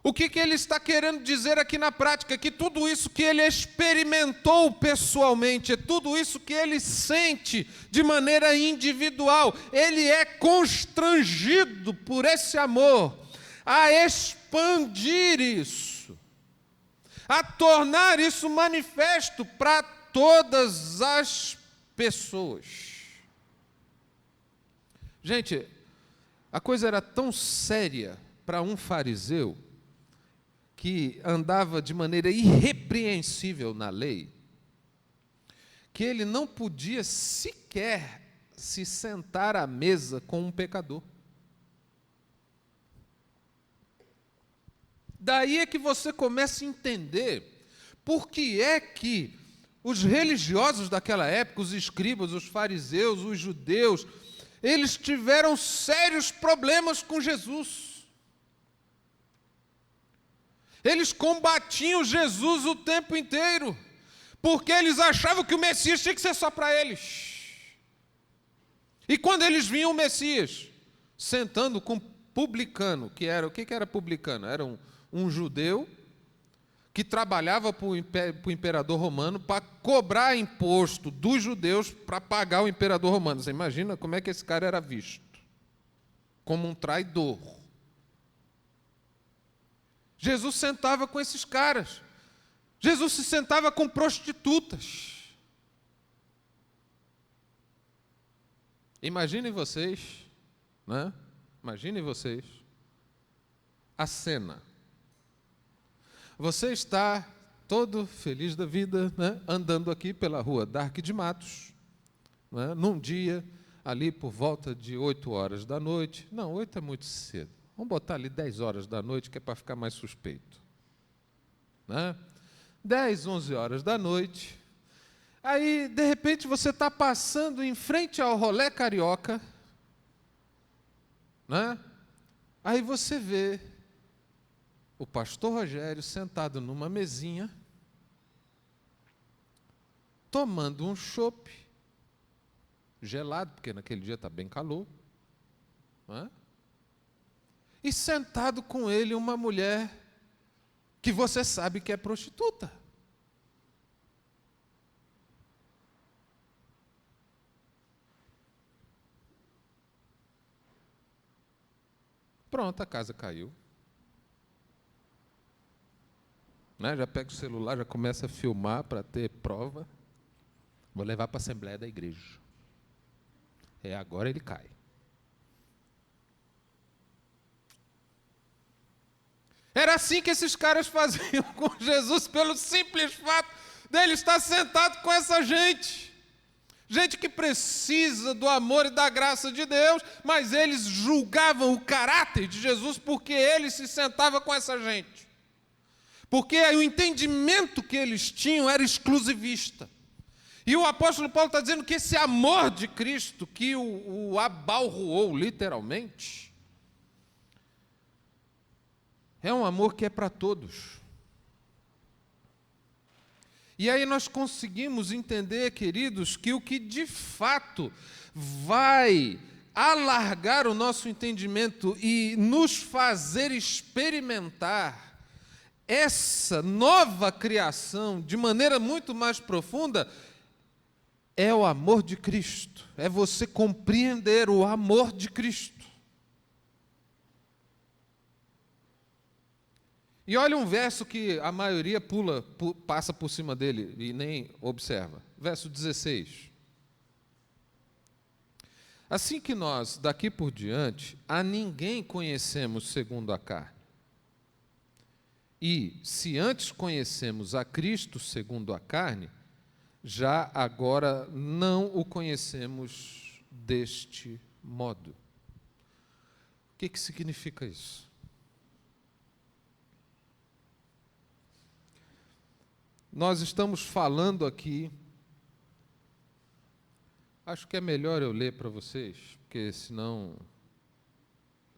D: O que ele está querendo dizer aqui na prática? Que tudo isso que ele experimentou pessoalmente, é tudo isso que ele sente de maneira individual, ele é constrangido por esse amor a expandir isso, a tornar isso manifesto para todas as pessoas. Gente, a coisa era tão séria para um fariseu que andava de maneira irrepreensível na lei, que ele não podia sequer se sentar à mesa com um pecador. Daí é que você começa a entender por que é que os religiosos daquela época, os escribas, os fariseus, os judeus, eles tiveram sérios problemas com Jesus. Eles combatiam Jesus o tempo inteiro, porque eles achavam que o Messias tinha que ser só para eles. E quando eles viam o Messias sentando com publicano, que era, o que era publicano? Era um judeu que trabalhava para o imperador romano para cobrar imposto dos judeus para pagar o imperador romano. Você imagina como é que esse cara era visto? Como um traidor. Jesus sentava com esses caras. Jesus se sentava com prostitutas. Imaginem vocês, né? Imaginem vocês a cena. Você está todo feliz da vida, né? Andando aqui pela rua Darque de Matos, né? Num dia, ali por volta de 8 horas da noite. Não, 8 é muito cedo. Vamos botar ali 10 horas da noite, que é para ficar mais suspeito. Né? 10, 11 horas da noite. Aí, de repente, você está passando em frente ao Rolê Carioca, né? Aí você vê o pastor Rogério sentado numa mesinha, tomando um chopp gelado, porque naquele dia está bem calor, né? E sentado com ele uma mulher que você sabe que é prostituta. Pronto, a casa caiu. Né? Já pega o celular, já começa a filmar para ter prova. Vou levar para a Assembleia da Igreja. Agora ele cai. Era assim que esses caras faziam com Jesus, pelo simples fato dele estar sentado com essa gente. Gente que precisa do amor e da graça de Deus, mas eles julgavam o caráter de Jesus porque ele se sentava com essa gente. Porque o entendimento que eles tinham era exclusivista. E o apóstolo Paulo está dizendo que esse amor de Cristo, que o abalroou literalmente, é um amor que é para todos. E aí nós conseguimos entender, queridos, que o que de fato vai alargar o nosso entendimento e nos fazer experimentar essa nova criação de maneira muito mais profunda é o amor de Cristo. É você compreender o amor de Cristo. E olha um verso que a maioria passa por cima dele e nem observa. Verso 16. Assim que nós, daqui por diante, a ninguém conhecemos segundo a carne. E, se antes conhecemos a Cristo segundo a carne, já agora não o conhecemos deste modo. O que significa isso? Nós estamos falando aqui, acho que é melhor eu ler para vocês, porque senão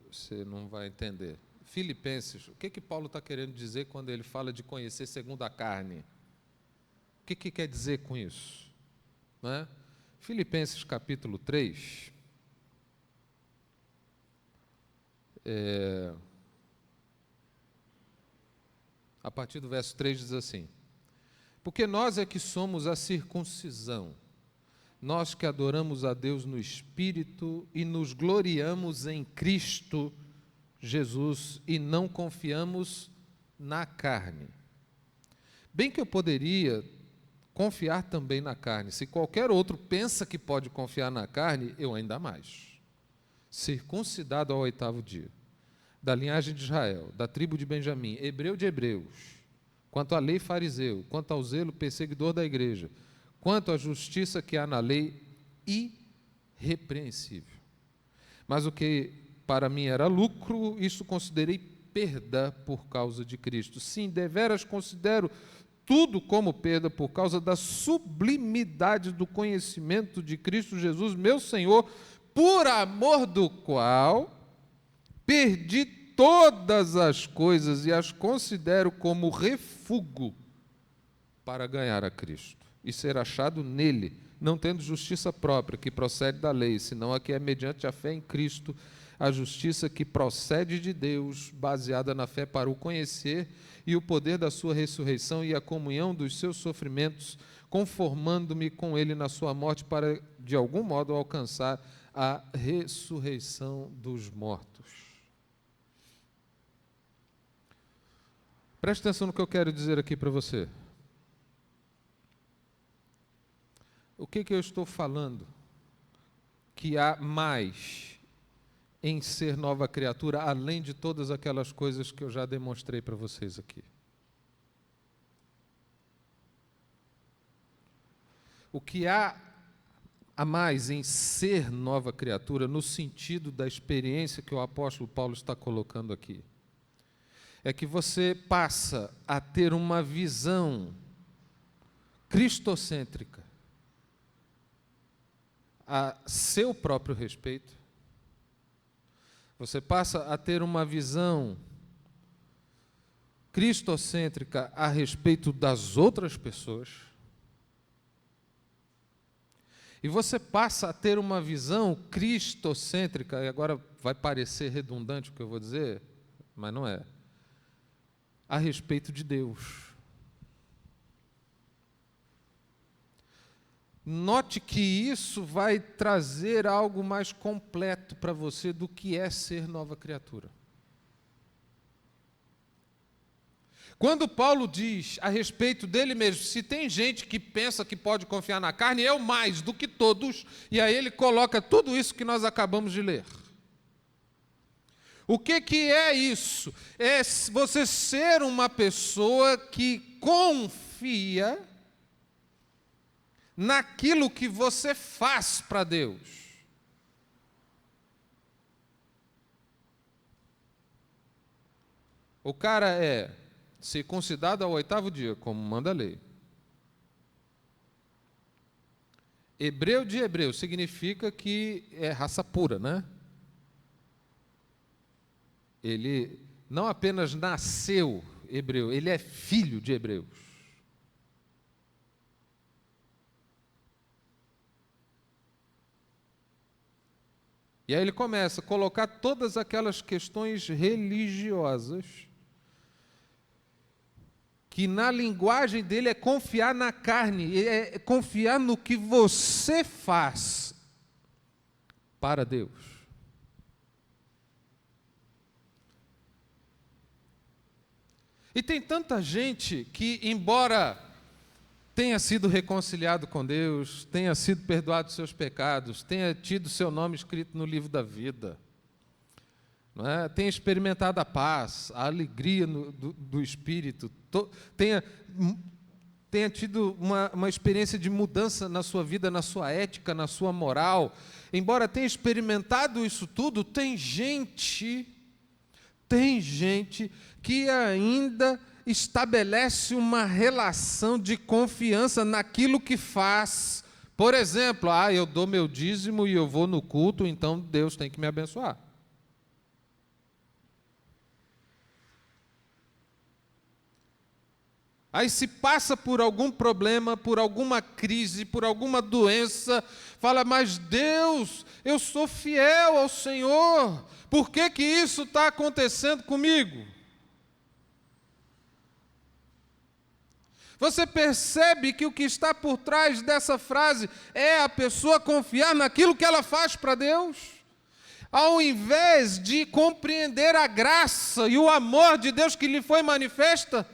D: você não vai entender. Filipenses, o que Paulo está querendo dizer quando ele fala de conhecer segundo a carne? O que quer dizer com isso? Não é? Filipenses capítulo 3, a partir do verso 3 diz assim: porque nós é que somos a circuncisão, nós que adoramos a Deus no Espírito e nos gloriamos em Cristo Jesus e não confiamos na carne. Bem que eu poderia confiar também na carne. Se qualquer outro pensa que pode confiar na carne, eu ainda mais. Circuncidado ao 8º dia, da linhagem de Israel, da tribo de Benjamim, hebreu de hebreus, quanto à lei fariseu, quanto ao zelo perseguidor da igreja, quanto à justiça que há na lei, irrepreensível. Mas o que para mim era lucro, isso considerei perda por causa de Cristo. Sim, deveras considero tudo como perda por causa da sublimidade do conhecimento de Cristo Jesus, meu Senhor, por amor do qual perdi todas as coisas e as considero como refúgio para ganhar a Cristo e ser achado nele, não tendo justiça própria que procede da lei, senão a que é mediante a fé em Cristo, a justiça que procede de Deus, baseada na fé para o conhecer e o poder da sua ressurreição e a comunhão dos seus sofrimentos, conformando-me com ele na sua morte para, de algum modo, alcançar a ressurreição dos mortos. Preste atenção no que eu quero dizer aqui para você. O que eu estou falando? que há mais em ser nova criatura, além de todas aquelas coisas que eu já demonstrei para vocês aqui? O que há a mais em ser nova criatura, no sentido da experiência que o apóstolo Paulo está colocando aqui, é que você passa a ter uma visão cristocêntrica a seu próprio respeito. Você passa a ter uma visão cristocêntrica a respeito das outras pessoas. E você passa a ter uma visão cristocêntrica, e agora vai parecer redundante o que eu vou dizer, mas não é, a respeito de Deus. Note que isso vai trazer algo mais completo para você do que é ser nova criatura. Quando Paulo diz a respeito dele mesmo, se tem gente que pensa que pode confiar na carne, eu mais do que todos, e aí ele coloca tudo isso que nós acabamos de ler. O que é isso? É você ser uma pessoa que confia naquilo que você faz para Deus. O cara é circuncidado ao 8º dia, como manda a lei. Hebreu de hebreu significa que é raça pura, né? Ele não apenas nasceu hebreu, ele é filho de hebreus. E aí ele começa a colocar todas aquelas questões religiosas que na linguagem dele é confiar na carne, é confiar no que você faz para Deus. E tem tanta gente que, embora tenha sido reconciliado com Deus, tenha sido perdoado dos seus pecados, tenha tido seu nome escrito no livro da vida, não é? Tenha experimentado a paz, a alegria do Espírito, tenha tido uma experiência de mudança na sua vida, na sua ética, na sua moral, embora tenha experimentado isso tudo, tem gente que ainda estabelece uma relação de confiança naquilo que faz. Por exemplo, eu dou meu dízimo e eu vou no culto, então Deus tem que me abençoar. Aí se passa por algum problema, por alguma crise, por alguma doença, fala, mas Deus, eu sou fiel ao Senhor, por que isso está acontecendo comigo? Você percebe que o que está por trás dessa frase é a pessoa confiar naquilo que ela faz para Deus? Ao invés de compreender a graça e o amor de Deus que lhe foi manifesta,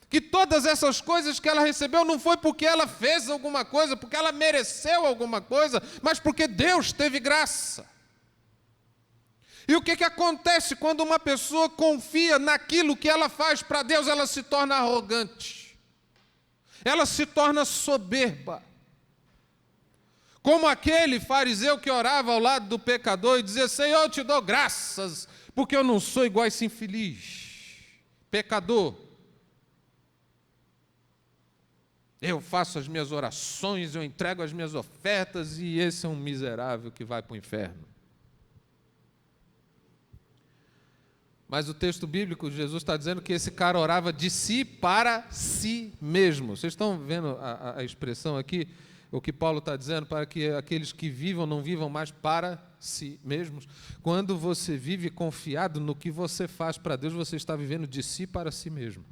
D: que todas essas coisas que ela recebeu não foi porque ela fez alguma coisa, porque ela mereceu alguma coisa, mas porque Deus teve graça. E o que acontece quando uma pessoa confia naquilo que ela faz para Deus? Ela se torna arrogante. Ela se torna soberba. Como aquele fariseu que orava ao lado do pecador e dizia, Senhor, eu te dou graças, porque eu não sou igual a esse infeliz, pecador. Eu faço as minhas orações, eu entrego as minhas ofertas, e esse é um miserável que vai para o inferno. Mas o texto bíblico, Jesus está dizendo que esse cara orava de si para si mesmo. Vocês estão vendo a expressão aqui? O que Paulo está dizendo, para que aqueles que vivam não vivam mais para si mesmos. Quando você vive confiado no que você faz para Deus, você está vivendo de si para si mesmo.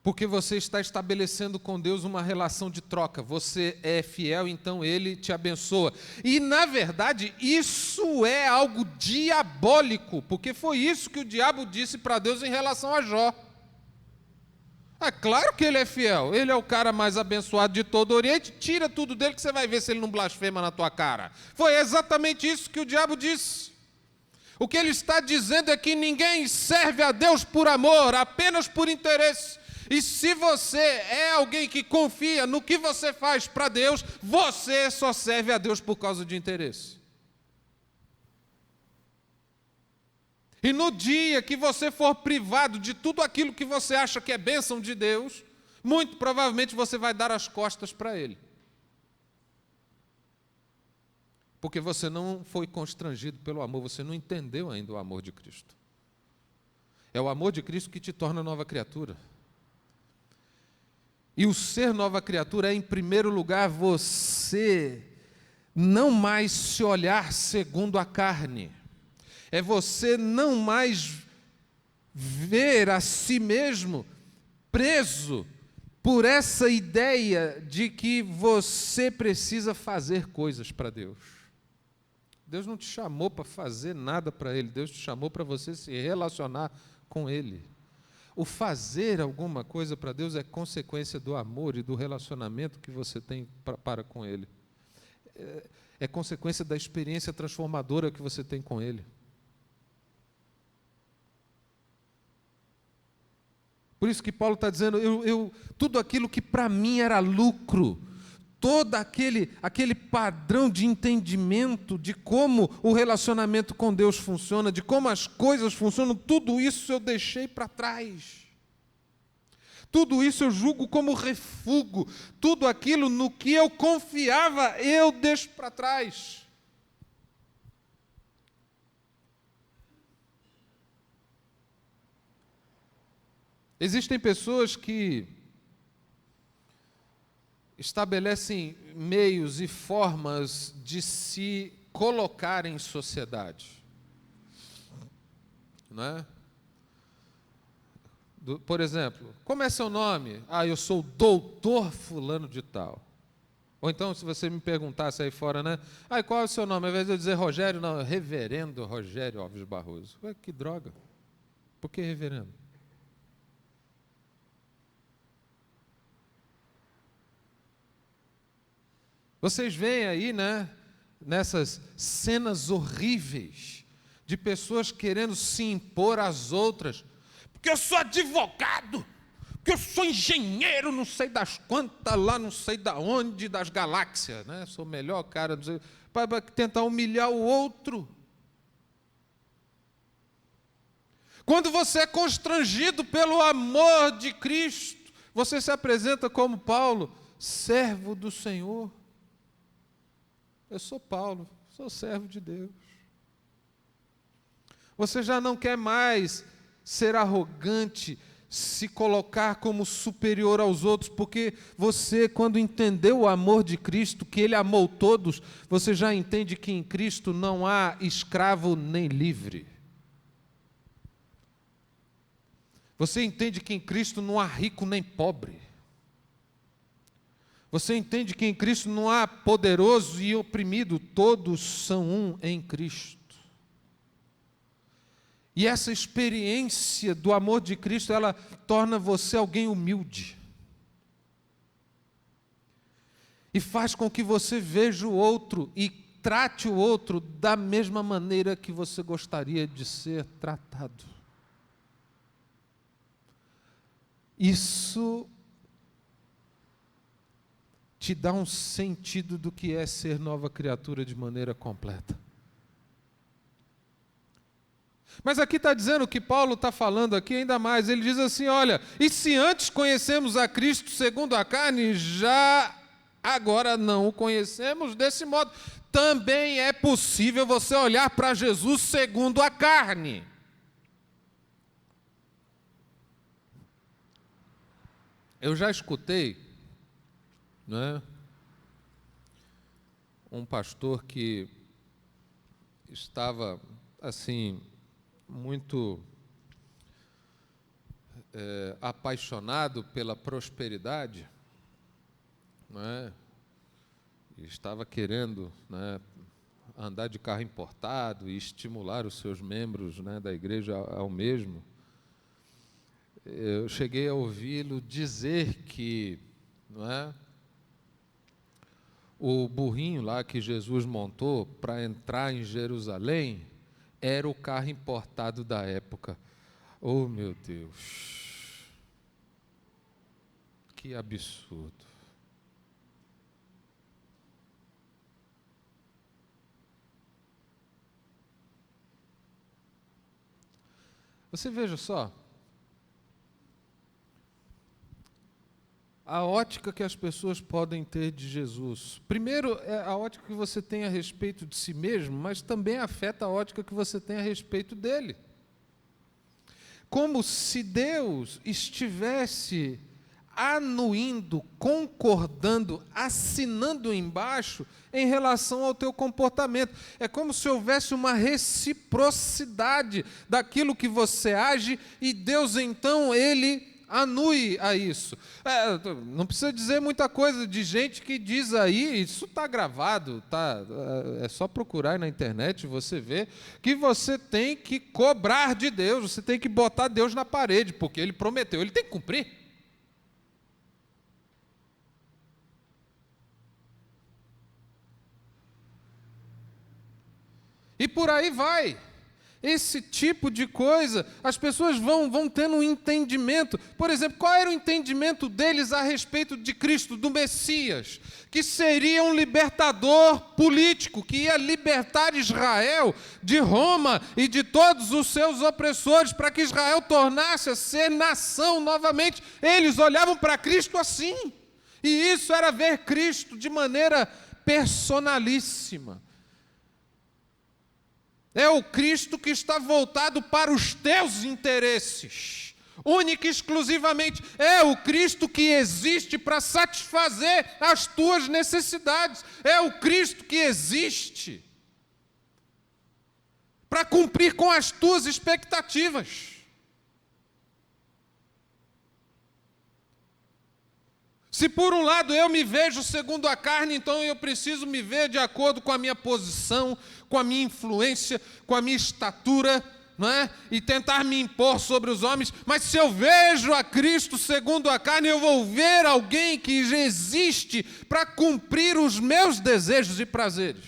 D: Porque você está estabelecendo com Deus uma relação de troca. Você é fiel, então Ele te abençoa. E, na verdade, isso é algo diabólico, porque foi isso que o diabo disse para Deus em relação a Jó. Ah, claro que ele é fiel. Ele é o cara mais abençoado de todo o Oriente. Tira tudo dele que você vai ver se ele não blasfema na tua cara. Foi exatamente isso que o diabo disse. O que ele está dizendo é que ninguém serve a Deus por amor, apenas por interesse. E se você é alguém que confia no que você faz para Deus, você só serve a Deus por causa de interesse. E no dia que você for privado de tudo aquilo que você acha que é bênção de Deus, muito provavelmente você vai dar as costas para Ele. Porque você não foi constrangido pelo amor, você não entendeu ainda o amor de Cristo. É o amor de Cristo que te torna nova criatura. E o ser nova criatura é, em primeiro lugar, você não mais se olhar segundo a carne. É você não mais ver a si mesmo preso por essa ideia de que você precisa fazer coisas para Deus. Deus não te chamou para fazer nada para Ele, Deus te chamou para você se relacionar com Ele. O fazer alguma coisa para Deus é consequência do amor e do relacionamento que você tem para com Ele. É consequência da experiência transformadora que você tem com Ele. Por isso que Paulo está dizendo, tudo aquilo que para mim era lucro, todo aquele padrão de entendimento de como o relacionamento com Deus funciona, de como as coisas funcionam, tudo isso eu deixei para trás. Tudo isso eu julgo como refúgio, tudo aquilo no que eu confiava, eu deixo para trás. Existem pessoas que estabelecem meios e formas de se colocar em sociedade. Não é? Por exemplo, como é seu nome? Ah, eu sou o doutor fulano de tal. Ou então, se você me perguntasse aí fora, né? Ah, e qual é o seu nome? Ao invés de eu dizer Rogério, não, reverendo Rogério Alves Barroso. Ué, que droga. Por que reverendo? Vocês veem aí, né, nessas cenas horríveis de pessoas querendo se impor às outras, porque eu sou advogado, porque eu sou engenheiro, não sei das quantas, lá não sei da onde, das galáxias, né? Sou o melhor cara, para tentar humilhar o outro. Quando você é constrangido pelo amor de Cristo, você se apresenta como Paulo, servo do Senhor. Eu sou Paulo, sou servo de Deus. Você já não quer mais ser arrogante, se colocar como superior aos outros, porque você, quando entendeu o amor de Cristo, que Ele amou todos, você já entende que em Cristo não há escravo nem livre. Você entende que em Cristo não há rico nem pobre. Você entende que em Cristo não há poderoso e oprimido, todos são um em Cristo. E essa experiência do amor de Cristo, ela torna você alguém humilde. E faz com que você veja o outro e trate o outro da mesma maneira que você gostaria de ser tratado. Isso te dá um sentido do que é ser nova criatura de maneira completa. Mas aqui está dizendo que Paulo está falando aqui ainda mais, ele diz assim, olha, e se antes conhecemos a Cristo segundo a carne, já agora não o conhecemos desse modo. Também é possível você olhar para Jesus segundo a carne. Eu já escutei, né, um pastor que estava assim muito apaixonado pela prosperidade, né, e estava querendo, né, andar de carro importado e estimular os seus membros, né, da igreja ao mesmo. eu cheguei a ouvi-lo dizer que, não é, o burrinho lá que Jesus montou para entrar em Jerusalém era o carro importado da época. Oh, meu Deus! Que absurdo! Você veja só, a ótica que as pessoas podem ter de Jesus. Primeiro, é a ótica que você tem a respeito de si mesmo, mas também afeta a ótica que você tem a respeito dele. Como se Deus estivesse anuindo, concordando, assinando embaixo em relação ao teu comportamento. É como se houvesse uma reciprocidade daquilo que você age e Deus, então, Ele anue a isso. Não precisa dizer muita coisa de gente que diz aí, isso está gravado, é só procurar aí na internet, você vê, que você tem que cobrar de Deus, você tem que botar Deus na parede, porque Ele prometeu, Ele tem que cumprir. E por aí vai. Esse tipo de coisa, as pessoas vão tendo um entendimento. Por exemplo, qual era o entendimento deles a respeito de Cristo, do Messias? Que seria um libertador político, que ia libertar Israel de Roma e de todos os seus opressores, para que Israel tornasse a ser nação novamente. Eles olhavam para Cristo assim. E isso era ver Cristo de maneira personalíssima. É o Cristo que está voltado para os teus interesses, única e exclusivamente. É o Cristo que existe para satisfazer as tuas necessidades. É o Cristo que existe para cumprir com as tuas expectativas. Se por um lado eu me vejo segundo a carne, então eu preciso me ver de acordo com a minha posição, com a minha influência, com a minha estatura, não é? E tentar me impor sobre os homens. Mas se eu vejo a Cristo segundo a carne, eu vou ver alguém que já existe para cumprir os meus desejos e prazeres,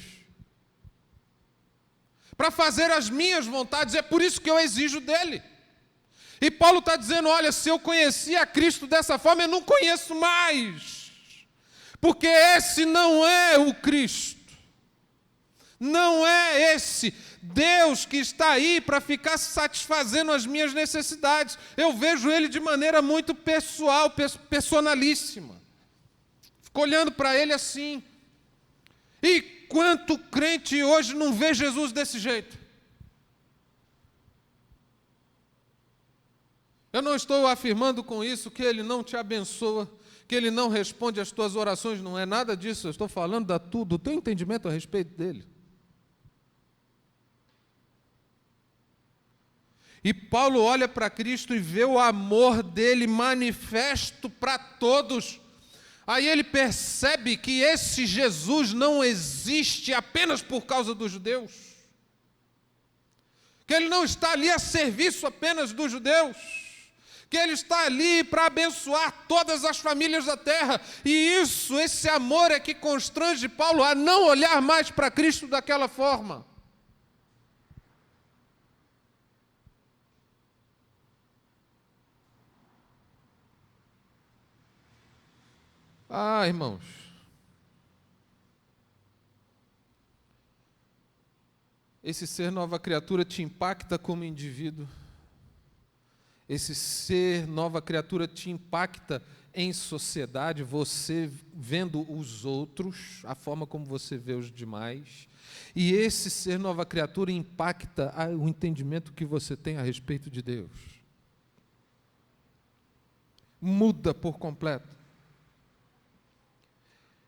D: para fazer as minhas vontades. É por isso que eu exijo dele. E Paulo está dizendo, olha, se eu conhecia a Cristo dessa forma, eu não conheço mais. Porque esse não é o Cristo. Não é esse Deus que está aí para ficar satisfazendo as minhas necessidades. Eu vejo Ele de maneira muito pessoal, personalíssima. Fico olhando para Ele assim. E quanto crente hoje não vê Jesus desse jeito? Eu não estou afirmando com isso que Ele não te abençoa, que Ele não responde às tuas orações, não é nada disso. Eu estou falando do teu entendimento a respeito dEle. E Paulo olha para Cristo e vê o amor dEle manifesto para todos. Aí ele percebe que esse Jesus não existe apenas por causa dos judeus, que Ele não está ali a serviço apenas dos judeus, que Ele está ali para abençoar todas as famílias da terra. E esse amor é que constrange Paulo a não olhar mais para Cristo daquela forma. Irmãos, esse ser nova criatura te impacta como indivíduo. Esse ser nova criatura te impacta em sociedade, você vendo os outros, a forma como você vê os demais. E esse ser nova criatura impacta o entendimento que você tem a respeito de Deus. Muda por completo.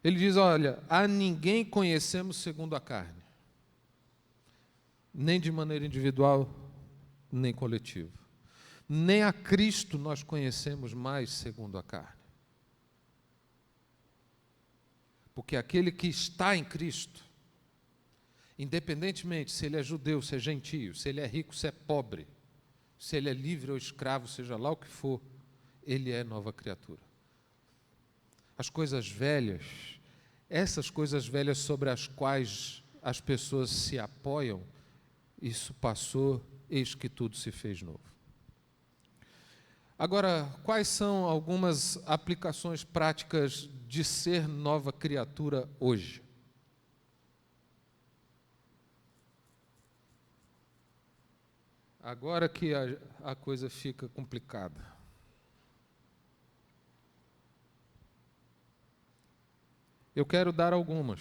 D: Ele diz, olha, a ninguém conhecemos segundo a carne, nem de maneira individual, nem coletiva. Nem a Cristo nós conhecemos mais segundo a carne. Porque aquele que está em Cristo, independentemente se ele é judeu, se é gentio, se ele é rico, se é pobre, se ele é livre ou escravo, seja lá o que for, ele é nova criatura. As coisas velhas, essas coisas velhas sobre as quais as pessoas se apoiam, isso passou, eis que tudo se fez novo. Agora, quais são algumas aplicações práticas de ser nova criatura hoje? Agora que a coisa fica complicada. Eu quero dar algumas.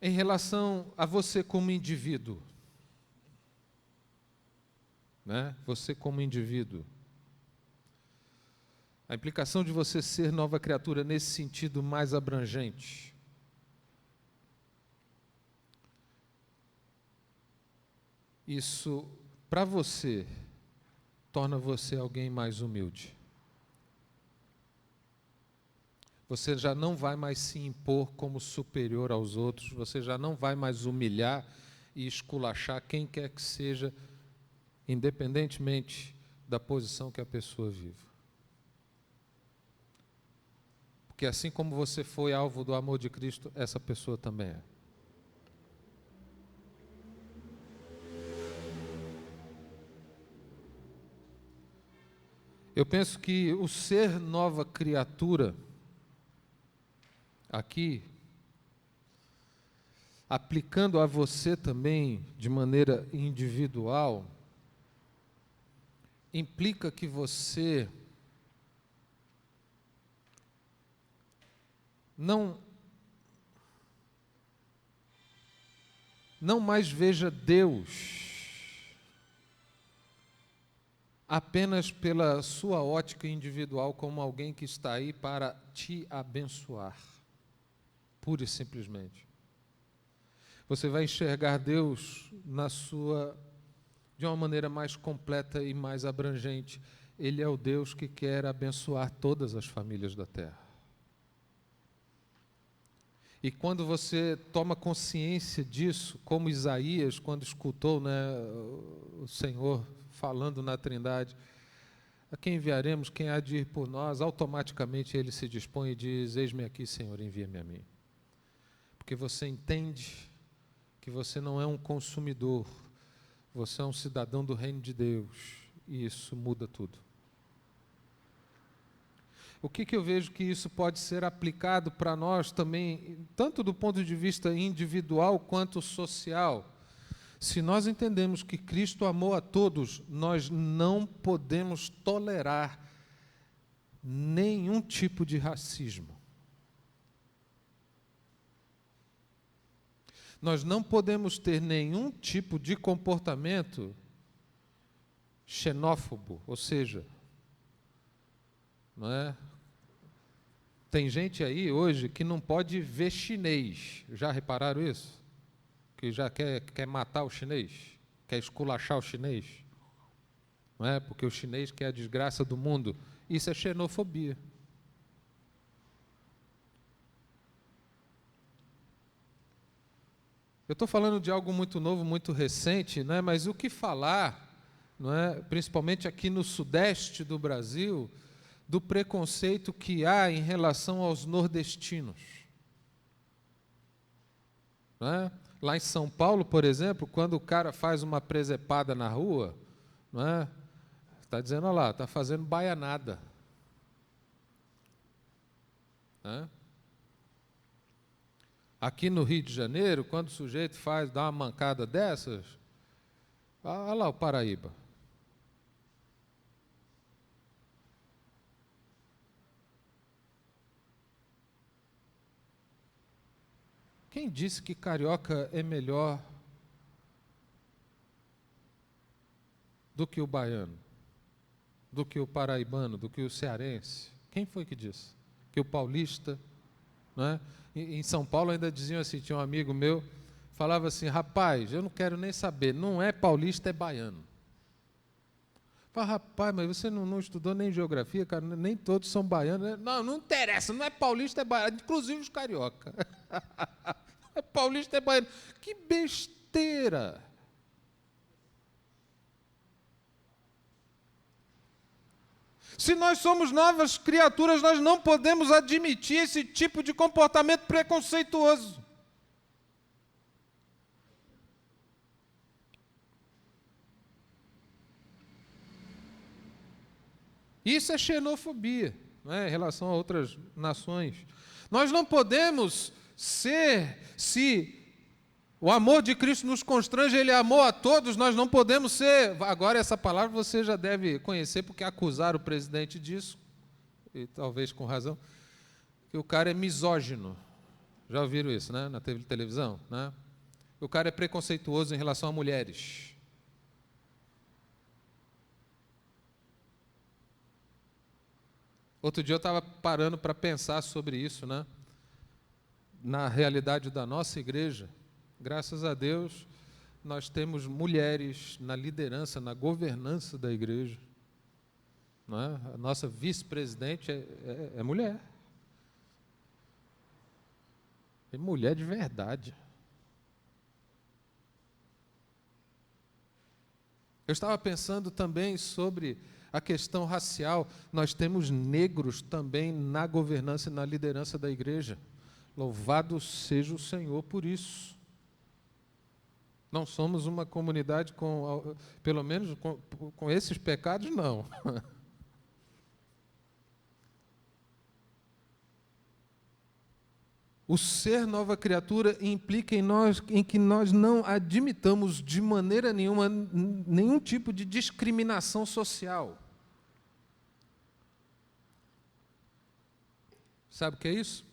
D: Em relação a você como indivíduo, né? Você como indivíduo. A implicação de você ser nova criatura nesse sentido mais abrangente. Isso, para você, torna você alguém mais humilde. Você já não vai mais se impor como superior aos outros, você já não vai mais humilhar e esculachar quem quer que seja, independentemente da posição que a pessoa viva. Porque assim como você foi alvo do amor de Cristo, essa pessoa também é. Eu penso que o ser nova criatura, aqui, aplicando a você também de maneira individual, implica que você não mais veja Deus apenas pela sua ótica individual como alguém que está aí para te abençoar, pura e simplesmente. Você vai enxergar Deus de uma maneira mais completa e mais abrangente. Ele é o Deus que quer abençoar todas as famílias da terra. E quando você toma consciência disso, como Isaías, quando escutou, o Senhor falando na Trindade, a quem enviaremos, quem há de ir por nós, automaticamente ele se dispõe e diz, eis-me aqui, Senhor, envia-me a mim. Porque você entende que você não é um consumidor, você é um cidadão do reino de Deus, e isso muda tudo. O que eu vejo que isso pode ser aplicado para nós também, tanto do ponto de vista individual quanto social? Se nós entendemos que Cristo amou a todos, nós não podemos tolerar nenhum tipo de racismo. Nós não podemos ter nenhum tipo de comportamento xenófobo, ou seja, não é? Tem gente aí hoje que não pode ver chinês. Já repararam isso? Que já quer matar o chinês, quer esculachar o chinês, não é? Porque o chinês quer a desgraça do mundo. Isso é xenofobia. Eu estou falando de algo muito novo, muito recente, né? Mas o que falar, não é? Principalmente aqui no sudeste do Brasil, do preconceito que há em relação aos nordestinos. Não é? Lá em São Paulo, por exemplo, quando o cara faz uma presepada na rua, não é? Está dizendo, olha lá, está fazendo baianada. Não é? Aqui no Rio de Janeiro, quando o sujeito dá uma mancada dessas, olha lá o Paraíba. Quem disse que carioca é melhor do que o baiano, do que o paraibano, do que o cearense? Quem foi que disse? Que o paulista, não é? Em São Paulo ainda diziam assim, tinha um amigo meu, falava assim, rapaz, eu não quero nem saber, não é paulista, é baiano. Fala, rapaz, mas você não estudou nem geografia, cara, nem todos são baianos. Não interessa, não é paulista, é baiano, inclusive os carioca. É paulista, é baiano. Que besteira! Se nós somos novas criaturas, nós não podemos admitir esse tipo de comportamento preconceituoso. Isso é xenofobia, não é? Em relação a outras nações. Nós não podemos ser, se o amor de Cristo nos constrange, Ele é amor a todos, nós não podemos ser. Agora, essa palavra você já deve conhecer, porque acusaram o presidente disso, e talvez com razão, que o cara é misógino. Já ouviram isso, né? Na televisão, né? O cara é preconceituoso em relação a mulheres. Outro dia eu estava parando para pensar sobre isso, né? Na realidade da nossa igreja, graças a Deus, nós temos mulheres na liderança, na governança da igreja. Não é? A nossa vice-presidente é mulher. É mulher de verdade. Eu estava pensando também sobre a questão racial. Nós temos negros também na governança e na liderança da igreja. Louvado seja o Senhor por isso. Não somos uma comunidade com, pelo menos com esses pecados, não. O ser nova criatura implica em que nós não admitamos de maneira nenhuma nenhum tipo de discriminação social. Sabe o que é isso?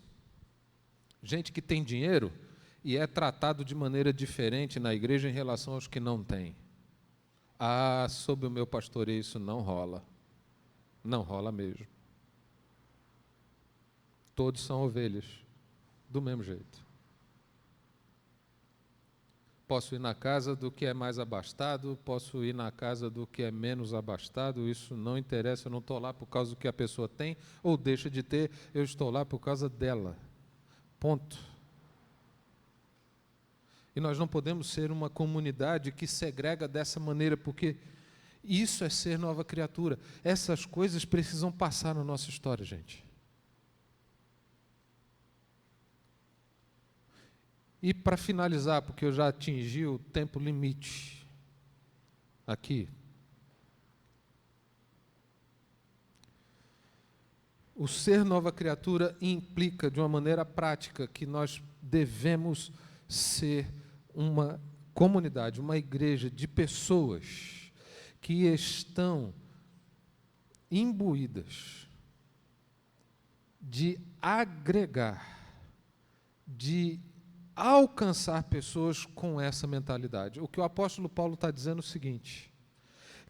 D: Gente que tem dinheiro e é tratado de maneira diferente na igreja em relação aos que não têm. Ah, sob o meu pastoreio isso não rola. Não rola mesmo. Todos são ovelhas, do mesmo jeito. Posso ir na casa do que é mais abastado, posso ir na casa do que é menos abastado, isso não interessa, eu não estou lá por causa do que a pessoa tem ou deixa de ter, eu estou lá por causa dela. Ponto. E nós não podemos ser uma comunidade que segrega dessa maneira, porque isso é ser nova criatura. Essas coisas precisam passar na nossa história, gente. E para finalizar, porque eu já atingi o tempo limite aqui, o ser nova criatura implica de uma maneira prática que nós devemos ser uma comunidade, uma igreja de pessoas que estão imbuídas de agregar, de alcançar pessoas com essa mentalidade. O que o apóstolo Paulo está dizendo é o seguinte,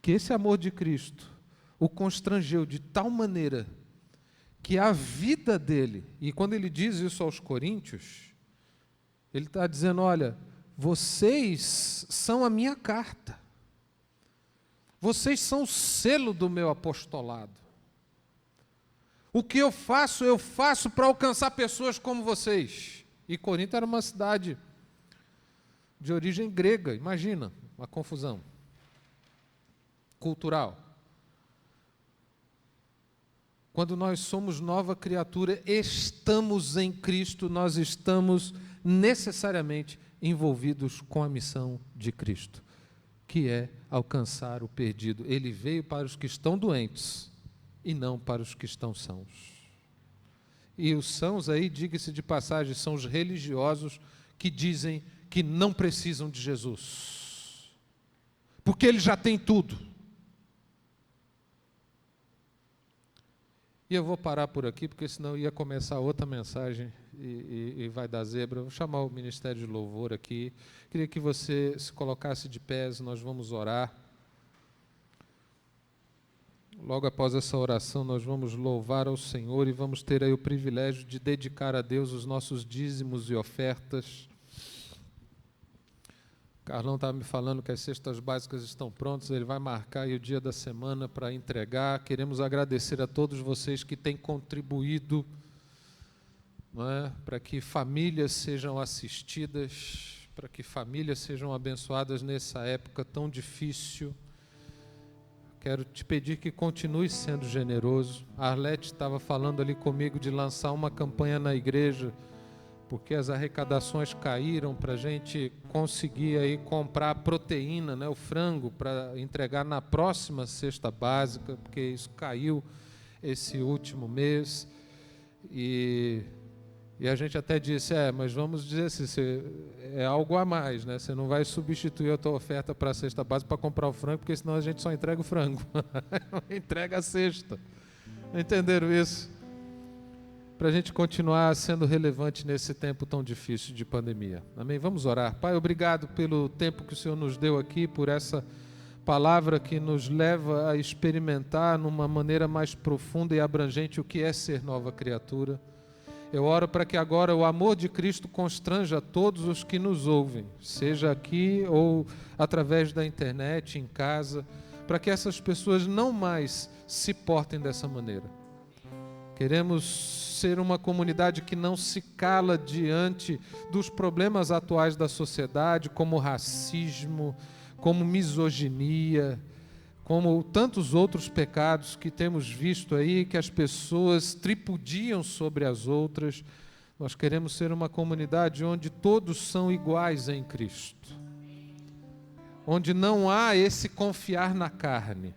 D: que esse amor de Cristo o constrangeu de tal maneira que a vida dele, e quando ele diz isso aos coríntios, ele está dizendo, olha, vocês são a minha carta, vocês são o selo do meu apostolado. O que eu faço para alcançar pessoas como vocês. E Corinto era uma cidade de origem grega, imagina, uma confusão cultural. Quando nós somos nova criatura, estamos em Cristo, nós estamos necessariamente envolvidos com a missão de Cristo, que é alcançar o perdido. Ele veio para os que estão doentes e não para os que estão sãos. E os sãos aí, diga-se de passagem, são os religiosos que dizem que não precisam de Jesus, porque ele já tem tudo. E eu vou parar por aqui, porque senão ia começar outra mensagem e vai dar zebra. Vou chamar o Ministério de Louvor aqui. Queria que você se colocasse de pés, nós vamos orar. Logo após essa oração, nós vamos louvar ao Senhor e vamos ter aí o privilégio de dedicar a Deus os nossos dízimos e ofertas. Carlão estava me falando que as cestas básicas estão prontas, ele vai marcar aí o dia da semana para entregar. Queremos agradecer a todos vocês que têm contribuído, não é? Para que famílias sejam assistidas, para que famílias sejam abençoadas nessa época tão difícil. Quero te pedir que continue sendo generoso. A Arlete estava falando ali comigo de lançar uma campanha na igreja, porque as arrecadações caíram para a gente conseguir aí comprar a proteína, né, o frango, para entregar na próxima cesta básica, porque isso caiu esse último mês. E a gente até disse, mas vamos dizer assim, é algo a mais, né? Você não vai substituir a tua oferta para a cesta básica para comprar o frango, porque senão a gente só entrega o frango, entrega a cesta. Entenderam isso? Para a gente continuar sendo relevante nesse tempo tão difícil de pandemia. Amém? Vamos orar. Pai, obrigado pelo tempo que o Senhor nos deu aqui, por essa palavra que nos leva a experimentar numa maneira mais profunda e abrangente o que é ser nova criatura. Eu oro para que agora o amor de Cristo constranja todos os que nos ouvem, seja aqui ou através da internet, em casa, para que essas pessoas não mais se portem dessa maneira. Queremos ser uma comunidade que não se cala diante dos problemas atuais da sociedade, como racismo, como misoginia, como tantos outros pecados que temos visto aí, que as pessoas tripudiam sobre as outras. Nós queremos ser uma comunidade onde todos são iguais em Cristo, onde não há esse confiar na carne,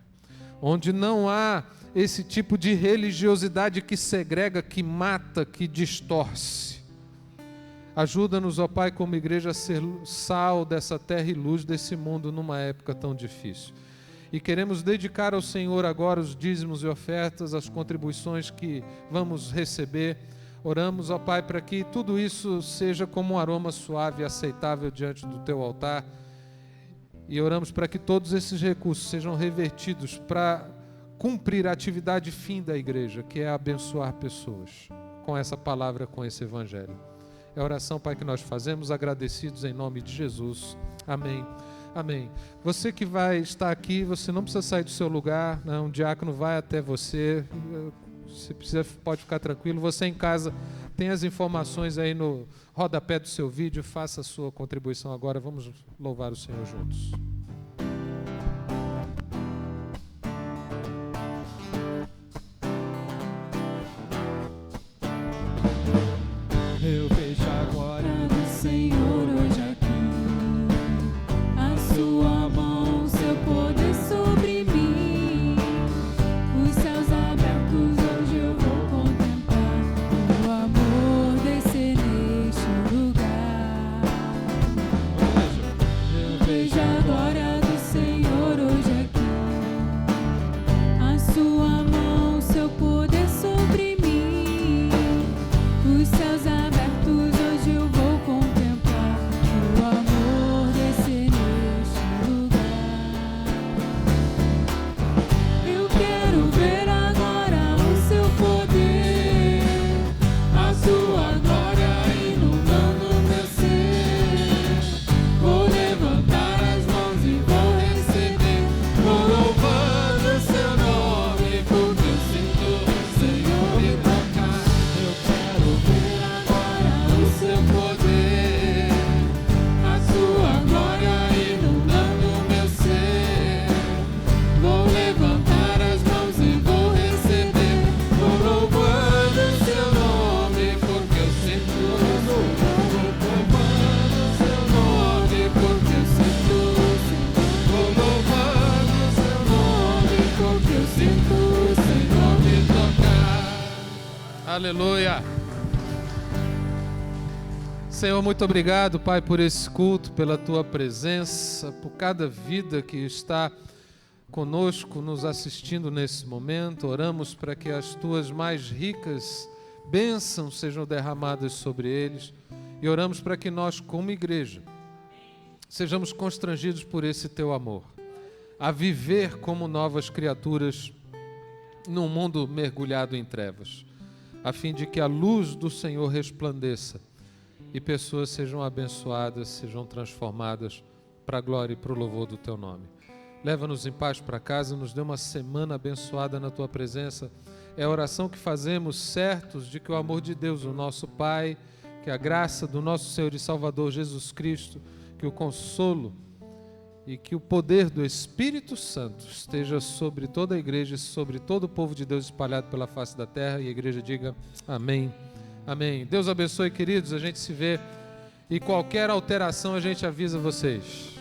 D: onde não há esse tipo de religiosidade que segrega, que mata, que distorce. Ajuda-nos, ó Pai, como igreja, a ser sal dessa terra e luz desse mundo numa época tão difícil. E queremos dedicar ao Senhor agora os dízimos e ofertas, as contribuições que vamos receber. Oramos, ó Pai, para que tudo isso seja como um aroma suave e aceitável diante do Teu altar. E oramos para que todos esses recursos sejam revertidos para cumprir a atividade fim da igreja, que é abençoar pessoas com essa palavra, com esse evangelho. É a oração, Pai, que nós fazemos, agradecidos em nome de Jesus. Amém. Amém. Você que vai estar aqui, você não precisa sair do seu lugar, né? Um diácono vai até você. Se precisa, pode ficar tranquilo. Você em casa tem as informações aí no rodapé do seu vídeo. Faça a sua contribuição agora. Vamos louvar o Senhor juntos.
B: Eu vejo a glória do Senhor hoje aqui, a sua mão, seu poder sobre mim. Os céus abertos hoje eu vou contemplar, o amor descer neste lugar. Eu vejo a glória do Senhor hoje aqui, a sua mão, seu poder sobre mim. Os céus abertos hoje eu vou contemplar, o amor descer neste lugar. Eu quero ver agora o seu poder, a sua glória inundando meu ser. Vou levantar as mãos e vou receber, vou louvando o seu nome, porque eu sinto o Senhor me tocar. Eu quero ver agora o seu poder, a sua glória inundando meu ser. Vou levantar as mãos e vou receber, vou louvando o seu nome, porque eu sinto o Senhor. Louvando o seu nome, porque eu sinto o Senhor. Vou louvando o seu nome, porque eu sinto o Senhor me tocar.
D: Aleluia. Senhor, muito obrigado, Pai, por esse culto, pela Tua presença, por cada vida que está conosco, nos assistindo nesse momento. Oramos para que as Tuas mais ricas bênçãos sejam derramadas sobre eles e oramos para que nós, como igreja, sejamos constrangidos por esse Teu amor, a viver como novas criaturas num mundo mergulhado em trevas, a fim de que a luz do Senhor resplandeça e pessoas sejam abençoadas, sejam transformadas para a glória e para o louvor do Teu nome. Leva-nos em paz para casa, nos dê uma semana abençoada na Tua presença. É a oração que fazemos, certos de que o amor de Deus, o nosso Pai, que a graça do nosso Senhor e Salvador Jesus Cristo, que o consolo e que o poder do Espírito Santo esteja sobre toda a igreja e sobre todo o povo de Deus espalhado pela face da terra, e a igreja diga amém, amém. Deus abençoe, queridos, a gente se vê, e qualquer alteração a gente avisa vocês.